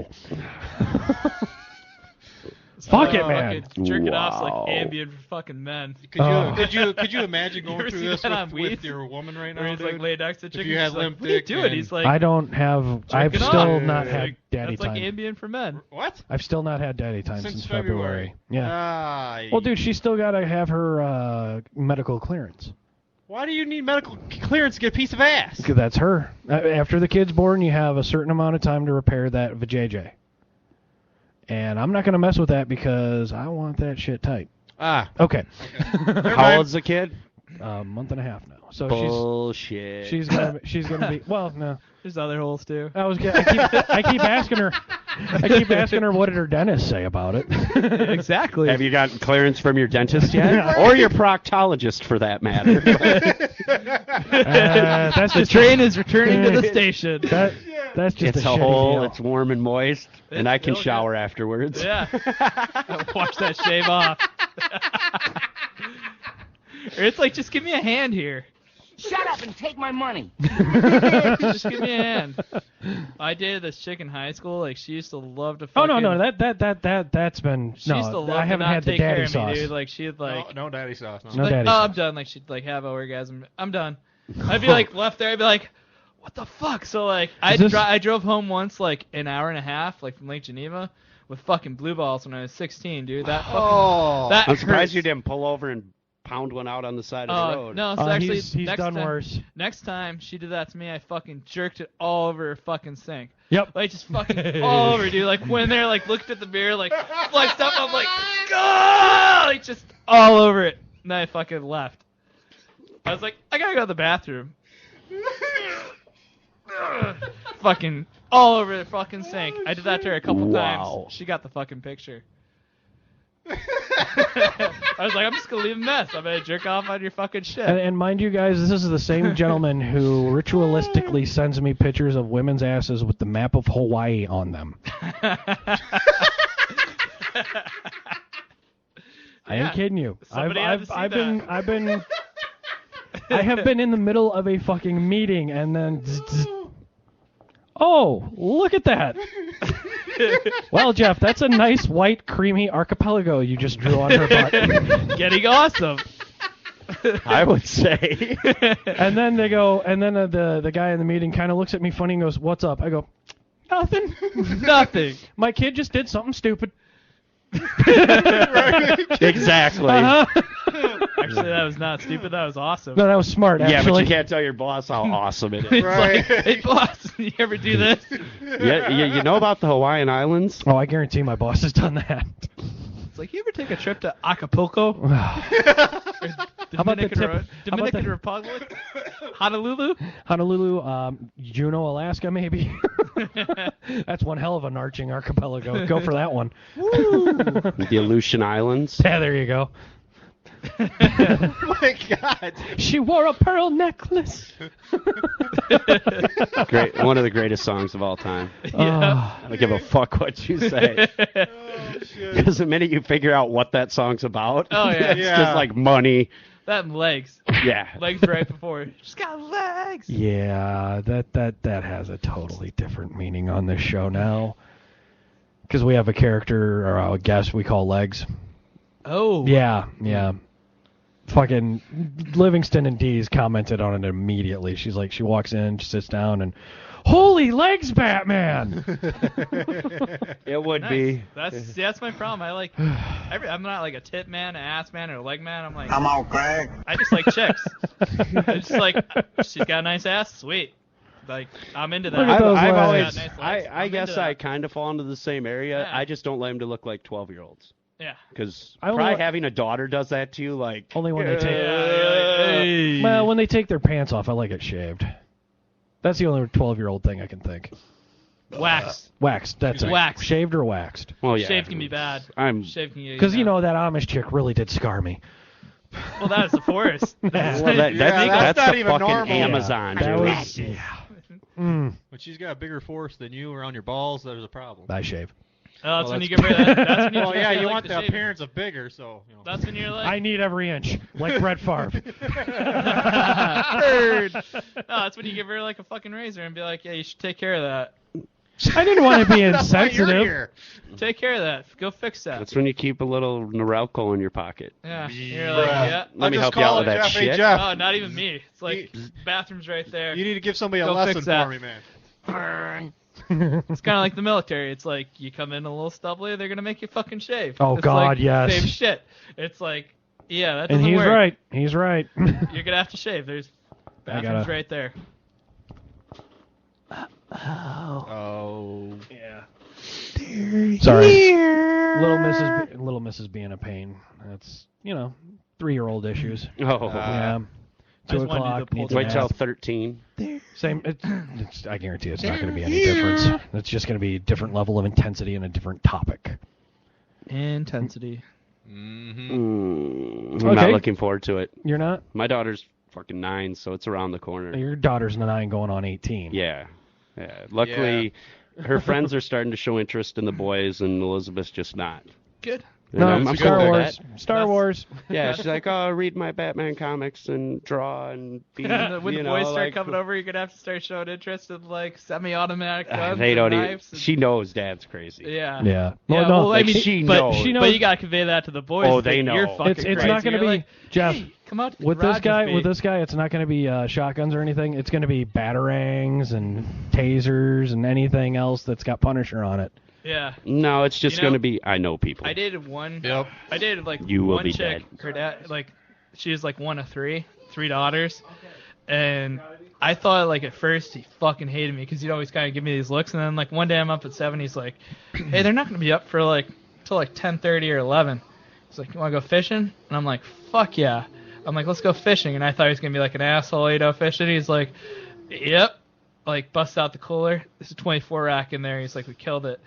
Fuck it, man. Fucking jerking off's Wow. like Ambien for fucking men. Could you imagine You going ever through see this that on with Weeds? your woman right Where now, he's dude? like laid next to chicken. you had she's like, limp what are you dick doing? and- He's like, I don't have. I've jerking still off. not had daddy That's time. like Ambien for men. What? I've still not had daddy time since February. Yeah. Ah, Well, dude, she's still got to have her medical clearance. why do you need medical clearance to get a piece of ass? Because that's her. After the kid's born, you have a certain amount of time to repair that vajayjay. And I'm not going to mess with that because I want that shit tight. Ah. Okay. How old's the kid? A month and a half now. So Bullshit. she's gonna be well, no. There's other holes too. I keep asking her. I keep asking her what did her dentist say about it. Exactly. Have you gotten clearance from your dentist yet, or your proctologist, for that matter? That's the just train is returning to the station. That's just It's a a shitty hole. deal. It's warm and moist, and I can shower afterwards. Yeah. Wash that shave off. Or it's like, just give me a hand here. Shut up and take my money. Just give me a hand. I dated this chick in high school. Like, she used to love to Oh fucking... no, that's been She used to no. love I haven't to not had the take care daddy of sauce. me, dude. Like, she'd like... No daddy sauce. No. No like, daddy oh, sauce. I'm done. Like, she'd like have an orgasm. I'm done. I'd be like left there. I'd be like, what the fuck? So like, I drove home once like an hour and a half like from Lake Geneva with fucking blue balls when I was 16, dude. That fucking that I'm surprised hurts. you didn't pull over and pound one out on the side of the road. No, so actually, he's next done time, worse. Next time she did that to me, I fucking jerked it all over her fucking sink. Yep. Like, just fucking all over, dude. Like, when they're, like, looked at the mirror, like, flexed up, I'm like, go! Like, just all over it. And then I fucking left. I was like, I gotta go to the bathroom. Fucking all over the fucking sink. I did that to her a couple Wow. times. She got the fucking picture. I was like, I'm just gonna leave a mess. I'm gonna jerk off on your fucking shit. And mind you guys, this is the same gentleman who ritualistically sends me pictures of women's asses with the map of Hawaii on them. I ain't kidding you. Somebody had to see I that. have been in the middle of a fucking meeting and then oh, look at that. Well, Jeff, that's a nice white creamy archipelago you just drew on her butt. Getting awesome. I would say. And then they go, and then the guy in the meeting kind of looks at me funny and goes, "What's up?" I go, "Nothing." Nothing. My kid just did something stupid. Exactly. Actually, that was not stupid. That was awesome. No, that was smart. Yeah, Actually. but you can't tell your boss how awesome it is. It's like, hey, boss, you ever do this? You know about the Hawaiian Islands? Oh, I guarantee my boss has done that. It's like, you ever take a trip to Acapulco? How about the tip? Dominican Republic? Honolulu? Honolulu, Juneau, Alaska, maybe. That's one hell of an arching archipelago. Go for that one. The Aleutian Islands. Yeah, there you go. Oh my God. She wore a pearl necklace. Great, one of the greatest songs of all time. Yeah. I don't give a fuck what you say. Because the minute you figure out what that song's about, it's just like money. That and legs. Yeah. Legs right before. She's got legs. Yeah, that has a totally different meaning on this show now. Because we have a character, or a guest we call Legs. Oh. Yeah. Fucking Livingston and Dees commented on it immediately. She's like, she walks in, she sits down, and holy legs, Batman! It would Nice. be. That's my problem. I'm not like a tit man, an ass man, or a leg man. I'm okay. I just like chicks. I just like, she's got a nice ass, sweet. Like, I'm into that. I've always, She's got nice legs. I I'm guess into I that. kind of fall into the same area. Yeah. I just don't let them to look like 12-year-olds. Yeah. Because I only probably let- having a daughter does that to you, like... Only when they take... Hey. Well, when they take their pants off, I like it shaved. That's the only 12-year-old thing I can think. Waxed. Waxed, that's it. Waxed. Shaved or waxed. Well, yeah. Shaved can be bad. Shaved can Because, you know, that Amish chick really did scar me. Well, that is the forest. Well, that's not the even fucking normal. Amazon, That dude. was... Yeah. When she's got a bigger force than you around your balls, there's a problem. I shave. Oh, that's Well, when you that's give her that. That's when you Well, yeah, you like want the the shave. appearance of bigger, so. You know. That's when you're like. I need every inch, like Brett Favre. Bird. No, that's when you give her like a fucking razor and be like, yeah, you should take care of that. I didn't want to be That's why you're insensitive. here. Take care of that. Go fix that. That's when you keep a little Norelco in your pocket. Yeah. You're like, yeah. Let me help you out with that shit. Jeff. Oh, not even me. It's like bathroom's right there. You need to give somebody a Go lesson fix that. for me, man. It's kind of like the military. It's like you come in a little stubbly, they're gonna make you fucking shave. Oh, It's God, like, yes. Same shit. It's like, yeah, that And doesn't he's work. right. He's right. You're gonna have to shave. There's bathrooms right there. Oh. Yeah. Sorry. Little Mrs. being a pain. That's, 3-year-old issues. Oh. Yeah. I 2 just wanted you o'clock. to pull needs the a Wait till nap. 13. Same. I guarantee it's not going to be any difference. It's just going to be a different level of intensity and a different topic. Intensity. I'm Okay. not looking forward to it. You're not? My daughter's fucking 9, so it's around the corner. Your daughter's 9 going on 18. Yeah. Luckily, her friends are starting to show interest in the boys, and Elizabeth's just not. Good. No, I'm cool Star with Wars. that. Star Wars. Yeah, she's like, oh, read my Batman comics and draw and be, When you the know, boys start like, coming over, you're gonna have to start showing interest in like semi-automatic guns they and don't knives. even. She knows Dad's crazy. Yeah. Yeah. Yeah, Well, no, well, I like, mean, she but, knows. She knows. But you gotta convey that to the boys. Oh, that they know. You're fucking It's crazy. not going to You're be like, Jeff. Hey, come out to the With this garage guy, me. with this guy, it's not going to be shotguns or anything. It's going to be batarangs and tasers and anything else that's got Punisher on it. Yeah. No, it's just You know, going to be, I know people. I dated one. Yep. I dated like You will one be chick. dead. Her dad, like, she was like one of three daughters, and I thought like at first he fucking hated me because he'd always kind of give me these looks, and then like one day I'm up at 7, he's like, hey, they're not gonna be up for like till like 10:30 or 11. He's like, you wanna go fishing? And I'm like, fuck yeah. I'm like, let's go fishing, and I thought he was gonna be like an asshole, fishing. He's like, yep. Like busts out the cooler. There's a 24 rack in there. He's like, we killed it.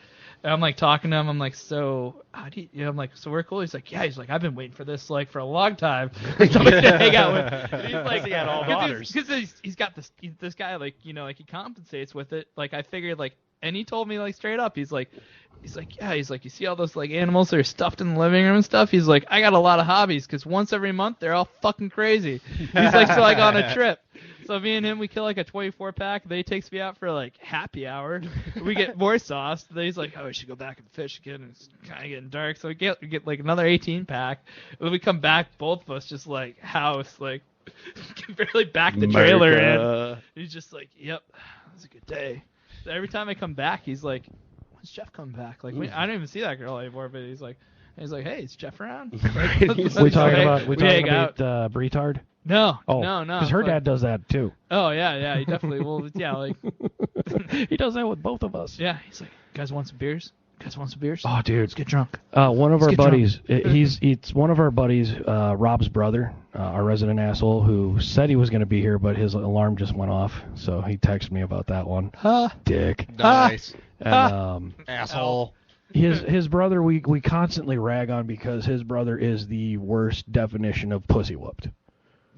And I'm like talking to him. I'm like, so how do you? I'm like, so we're cool. He's like, yeah. He's like, I've been waiting for this like for a long time. Somebody to hang out with. And he's like, He had all daughters. because he's got this guy like like he compensates with it. Like I figured like, and he told me like straight up. He's like, yeah. He's like, you see all those like animals that are stuffed in the living room and stuff. He's like, I got a lot of hobbies because once every month they're all fucking crazy. He's like, so like on a trip. So me and him, we kill like a 24 pack. Then he takes me out for like happy hour. We get more sauce. Then he's like, oh, we should go back and fish again. And it's kind of getting dark. So we get like another 18 pack. And then we come back, both of us just like house, like can barely back the trailer in. He's just like, yep, that was a good day. So every time I come back, he's like, when's Jeff coming back? Like I don't even see that girl anymore. But he's like, hey, is Jeff around? Like, We talking about hang out. Bretard? No, Oh, no. because her dad does that too. Oh yeah, he definitely will. Yeah, like He does that with both of us. yeah. He's like, guys want some beers? Oh, dude, Let's get drunk. one of our get buddies. It's one of our buddies, Rob's brother, our resident asshole, who said he was going to be here, but his alarm just went off. So he texted me about that one. Dick. Nice. And, Asshole. his brother we constantly rag on because his brother is the worst definition of pussy whooped.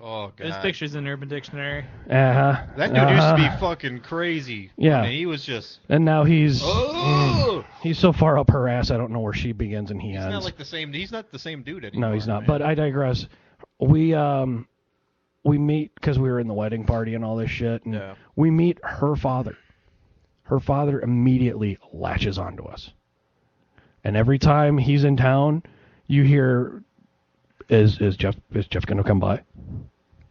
Oh, God. His picture's in Urban Dictionary. Uh-huh. That dude used to be fucking crazy. Yeah. I mean, he was just... And now he's Oh! he's so far up her ass, I don't know where she begins and he He's ends. not like the same... He's not the same dude anymore. No, he's not. man. But I digress. We meet because we were in the wedding party and all this shit. And we meet her father. Her father immediately latches onto us. And every time he's in town, you hear, is Jeff gonna come by?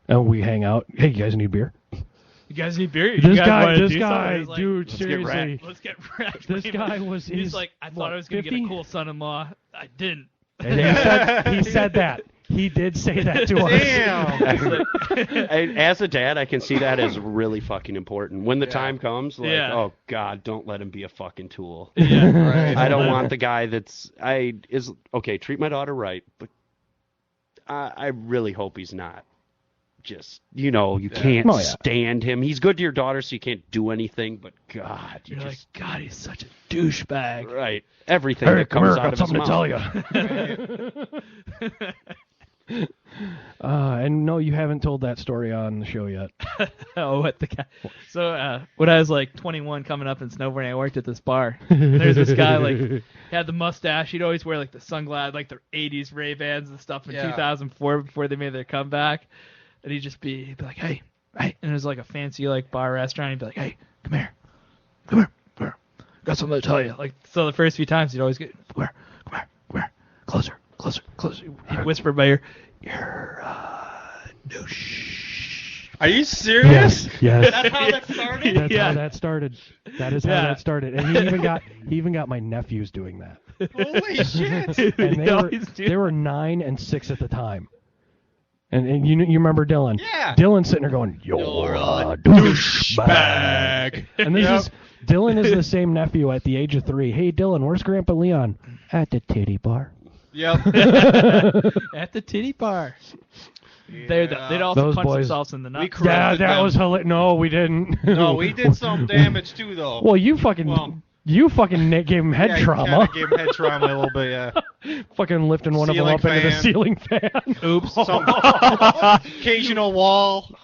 And we hang out. Hey, you guys need beer? You guys need beer? This You guys guy, wanna this do guy, something? dude, Let's seriously. Let's get wrecked. This guy was. He's like, I thought I was gonna get a cool son-in-law. I didn't. And he said that. He did say that to us. Damn. As a dad, I can see that as really fucking important. When the time comes, like, Yeah. oh God, don't let him be a fucking tool. Yeah, right. I don't want the guy okay. Treat my daughter right, but I really hope he's not. Just you can't stand him. He's good to your daughter, so you can't do anything. But God, You're like, God, he's such a douchebag. Right. Everything that comes out of his mouth. Something to tell you. And no, you haven't told that story on the show yet. Oh, what the guy? So when I was like 21, coming up in snowboarding, I worked at this bar. There's this guy like he had the mustache. He'd always wear like the sunglasses, like the '80s Ray-Bans and stuff in 2004 before they made their comeback. And he'd be like, hey, and it was like a fancy like bar restaurant. He'd be like, hey, come here, got something to tell you. Like so, the first few times he'd always get, come here, closer. He'd whisper by your ear, no shh. Are you serious? Yes. That's how that started? That's how that started. That is how that started. And he even got my nephews doing that. Holy shit! And they were 9 and 6 at the time. And you remember Dylan? Yeah. Dylan's sitting there going, "You're a douchebag." And Dylan is the same nephew at the age of 3. Hey, Dylan, where's Grandpa Leon? At the titty bar. Yep. At the titty bar. They'd also Those punch boys, themselves in the nuts. Yeah, that was hilarious. No, we didn't. No, we did some damage too, though. Well, you fucking gave him head trauma. Gave him head trauma a little bit, yeah. Fucking lifting one of them up into the ceiling fan. Oops. Occasional wall.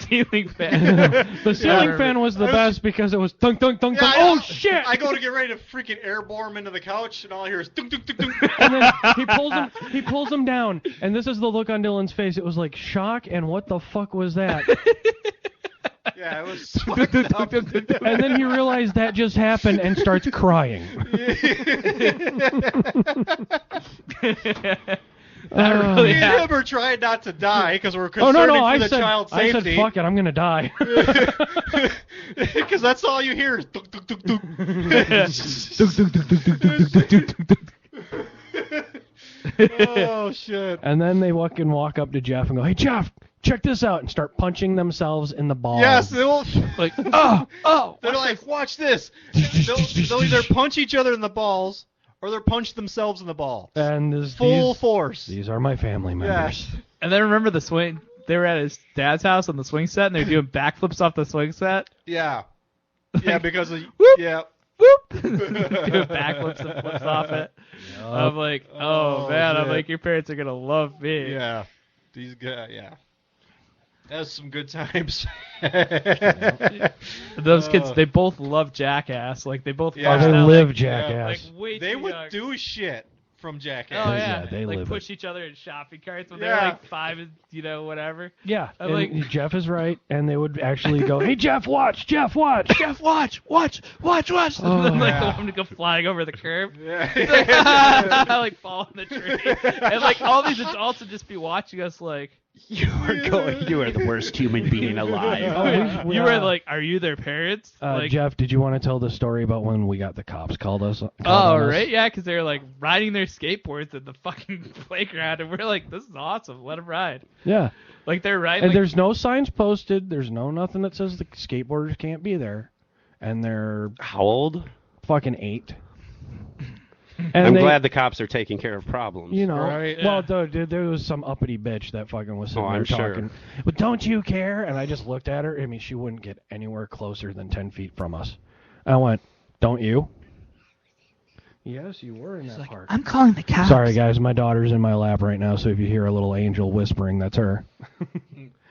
Ceiling fan. The ceiling fan was the best because it was thunk, thunk, thunk, thunk. Oh, shit! I go to get ready to freaking airborne him into the couch, and all I hear is dunk, dunk, dunk, dunk. And then he pulls him down, and this is the look on Dylan's face. It was like shock, and what the fuck was that? Yeah, it was And then he realized that just happened and starts crying. Me and him are trying not to die because we're concerned for the child's safety. I said, fuck it, I'm going to die. Because that's all you hear is dunk, dunk, dunk, dunk. Oh, shit. And then they walk up to Jeff and go, "Hey, Jeff, check this out," and start punching themselves in the balls. Yes, they'll like, they're like, watch this. They'll either punch each other in the balls or they'll punch themselves in the ball. And full force. These are my family members. Yes. And then remember the swing? They were at his dad's house on the swing set, and they're doing backflips off the swing set. Yeah. Yeah, because of yeah. Doing backflips and flips off it. Yep. I'm like, oh man, shit. I'm like, your parents are gonna love me. Yeah. These guys, yeah. That's some good times. Those kids, they both love Jackass. Like they both. They live Jackass. Like, way they too would young. do shit from Jackass. Oh yeah, they like live push each other in shopping carts when Yeah. they're like 5 and whatever. Yeah, I'm and like, Jeff is right, and they would actually go, "Hey, Jeff, watch! Jeff, watch! Jeff, watch! And then like the one to go flying over the curb. Yeah. He's like, like fall in the tree, and like all these adults would just be watching us like. You are the worst human being alive. You were like, are you their parents? Like, Jeff, did you want to tell the story about when we got the cops called us? Right, yeah, because they were like riding their skateboards at the fucking playground, and we're like, this is awesome, let them ride. Yeah. Like they're riding. And like, there's no signs posted. There's nothing that says the skateboarders can't be there. And they're how old? Fucking 8. And I'm glad the cops are taking care of problems. You know, right, well, there was some uppity bitch that fucking was sitting there talking. Sure. But don't you care? And I just looked at her. I mean, she wouldn't get anywhere closer than 10 feet from us. I went, don't you? Yes, you were in that part. I'm calling the cops. Sorry, guys. My daughter's in my lap right now, so if you hear a little angel whispering, that's her.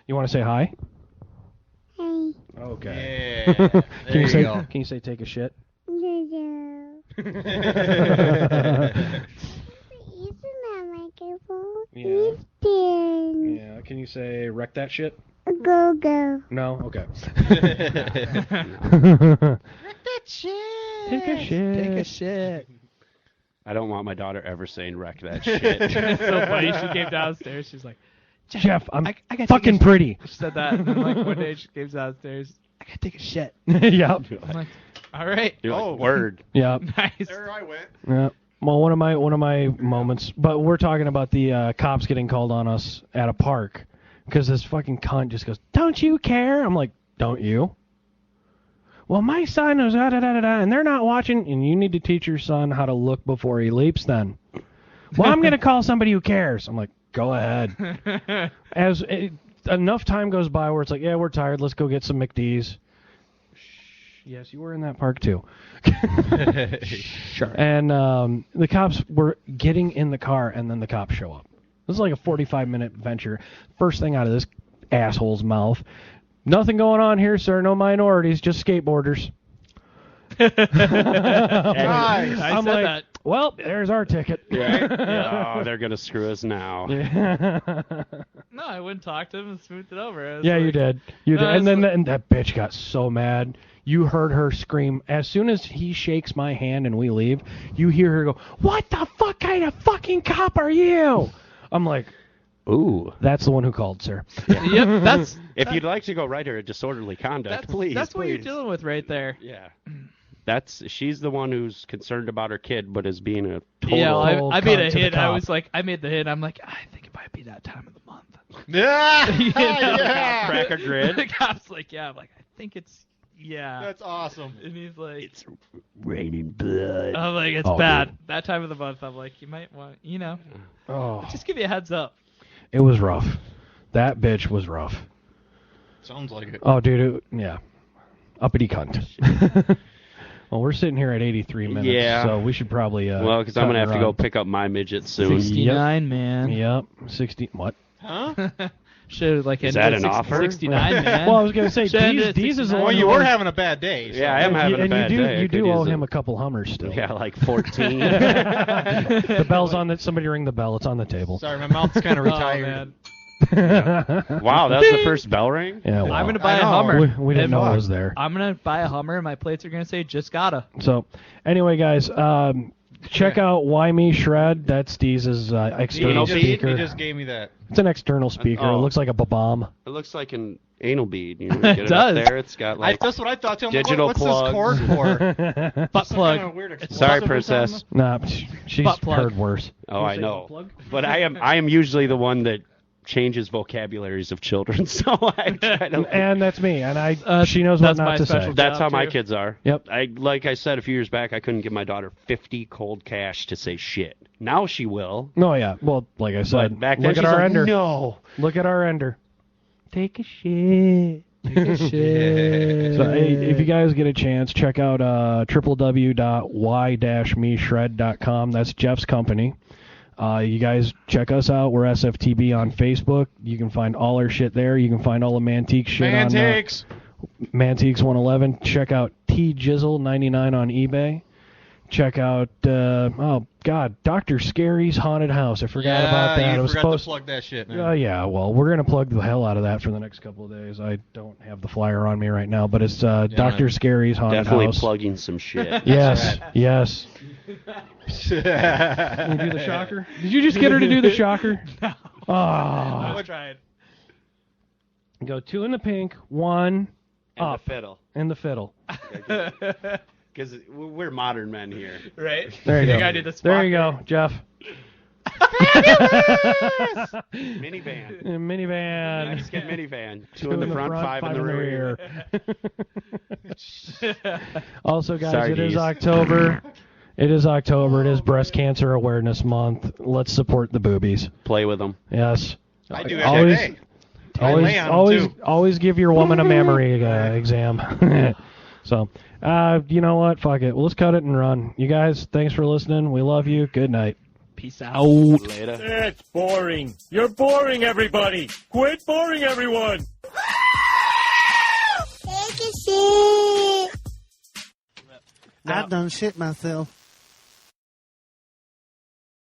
You want to say hi? Hey. Okay. Yeah. Can There you say? go. Can you say take a shit? Isn't that microphone? Yeah. Listen. Yeah. Can you say wreck that shit? Go, go. No. Okay. Wreck that shit. Take a shit. Take a shit. I don't want my daughter ever saying wreck that shit. It's so funny. She came downstairs. She's like, Jeff, I'm I gotta fucking take a pretty. She said that. And then, like, one day she came downstairs. I gotta take a shit. Yep. I'm like, all right. You're like, word. Yeah. Nice. There I went. Yeah. Well, one of my moments, but we're talking about the cops getting called on us at a park because this fucking cunt just goes, "Don't you care?" I'm like, "Don't you?" Well, my son is da da da da, and they're not watching, and you need to teach your son how to look before he leaps. Then, well, I'm gonna call somebody who cares. I'm like, go ahead. As enough time goes by where it's like, yeah, we're tired. Let's go get some McD's. Yes, you were in that park too. Sure. And the cops were getting in the car, and then the cops show up. This is like a 45-minute venture. First thing out of this asshole's mouth, nothing going on here, sir. No minorities, just skateboarders. Nice. I'm said like, that. well, there's our ticket. Yeah. Oh, they're gonna screw us now. No, I wouldn't talk to him and smoothed it over. I was Yeah, like, you did. You No, did. And it's then and that bitch got so mad. You heard her scream. As soon as he shakes my hand and we leave, you hear her go, "What the fuck kind of fucking cop are you?" I'm like, ooh. That's the one who called, sir. Yep, that's. If you'd like to go write her a disorderly conduct, please. That's what you're please. dealing with right there. Yeah. She's the one who's concerned about her kid, but is being a total. Yeah, well, I made a cunt to the hit. I cop. was like, I made the hit. I'm like, I think it might be that time of the month. Yeah. You know? Yeah. Cracker grid. The cop's like, yeah. I'm like, I think it's, yeah. That's awesome. And he's like, It's raining blood. I'm like, it's Oh, bad. dude. That time of the month. I'm like, you might want, Oh, just give you a heads up. it was rough. That bitch was rough. Sounds like it. Oh, dude, yeah. Uppity cunt. Well, we're sitting here at 83 minutes, Yeah. so we should probably. Well, because I'm cut gonna have her to go on. pick up my midget soon. 69, man. Yep, 60. What? Huh? Should like Is ended that at an offer? 69, man. Well, I was gonna say Should end at Deez is the 69. one. Well, you who were owns- having a bad day. So. Yeah, I am having a bad you do, day. I You could do use owe it. him a couple Hummers still. Yeah, like 14. The bell's on. Somebody ring the bell. It's on the table. Sorry, my mouth's kind of retired. man. Wow, that's the first bell ring? Yeah, well, I'm gonna buy a I know. Hummer. We didn't And know it was there. I'm gonna buy a Hummer, and my plates are gonna say "Just gotta." So, anyway, guys, check out Why Me Shred. That's Deez's external He speaker. just gave me that. It's an external speaker. Oh. It looks like a bomb. It looks like an anal bead. You know, get it does. up there. It's got like That's what I thought too. I'm like, digital what's plugs. this cord for? Butt Some plug. kind of weird explosive Sorry, or princess. something? Nah, she's Butt plug. heard worse. Oh, You I say know. butt plug? But I am usually the one that changes vocabularies of children, so I try to. And that's me. And she knows what That's not my to say. special That's how job, my too. kids are. Yep. Like I said a few years back, I couldn't give my daughter 50 cold cash to say shit. Now she will. Oh yeah. Well, like I said, But back then look at she's our like, ender. no. Look at our ender. Take a shit. Take a shit. So hey, if you guys get a chance, check out www.y-meshred.com. That's Jeff's company. You guys check us out. We're SFTB on Facebook. You can find all our shit there. You can find all the Mantique shit Mantiques. on Mantiques 111. Check out T-Jizzle99 on eBay. Check out Dr. Scary's Haunted House. I forgot about that. You I was forgot supposed to plug that shit, man. yeah, well, we're gonna plug the hell out of that for the next couple of days. I don't have the flyer on me right now, but it's Dr. Scary's Haunted Definitely House. plugging some shit. Yes, yes. Can we do the shocker? Did you just get her to do the shocker? No. Oh. I tried. Go 2 in the pink, 1 And up, the fiddle. and the fiddle. Because we're modern men here. Right. There you go. Gotta do the There you spark, go, Jeff. Minivan. Minivan. Mexican minivan. 2 in the front, 5 in the rear. Also, guys, Sorry, it is Deez. October. It is October. It is Breast Cancer Awareness Month. Let's support the boobies. Play with them. Yes. I do every day. I lay on 'em, too. Always give your woman a mammary exam. So, you know what? Fuck it. Well, let's cut it and run. You guys, thanks for listening. We love you. Good night. Peace out. Later. It's boring. You're boring, everybody. Quit boring everyone. Take a shit. I done shit myself.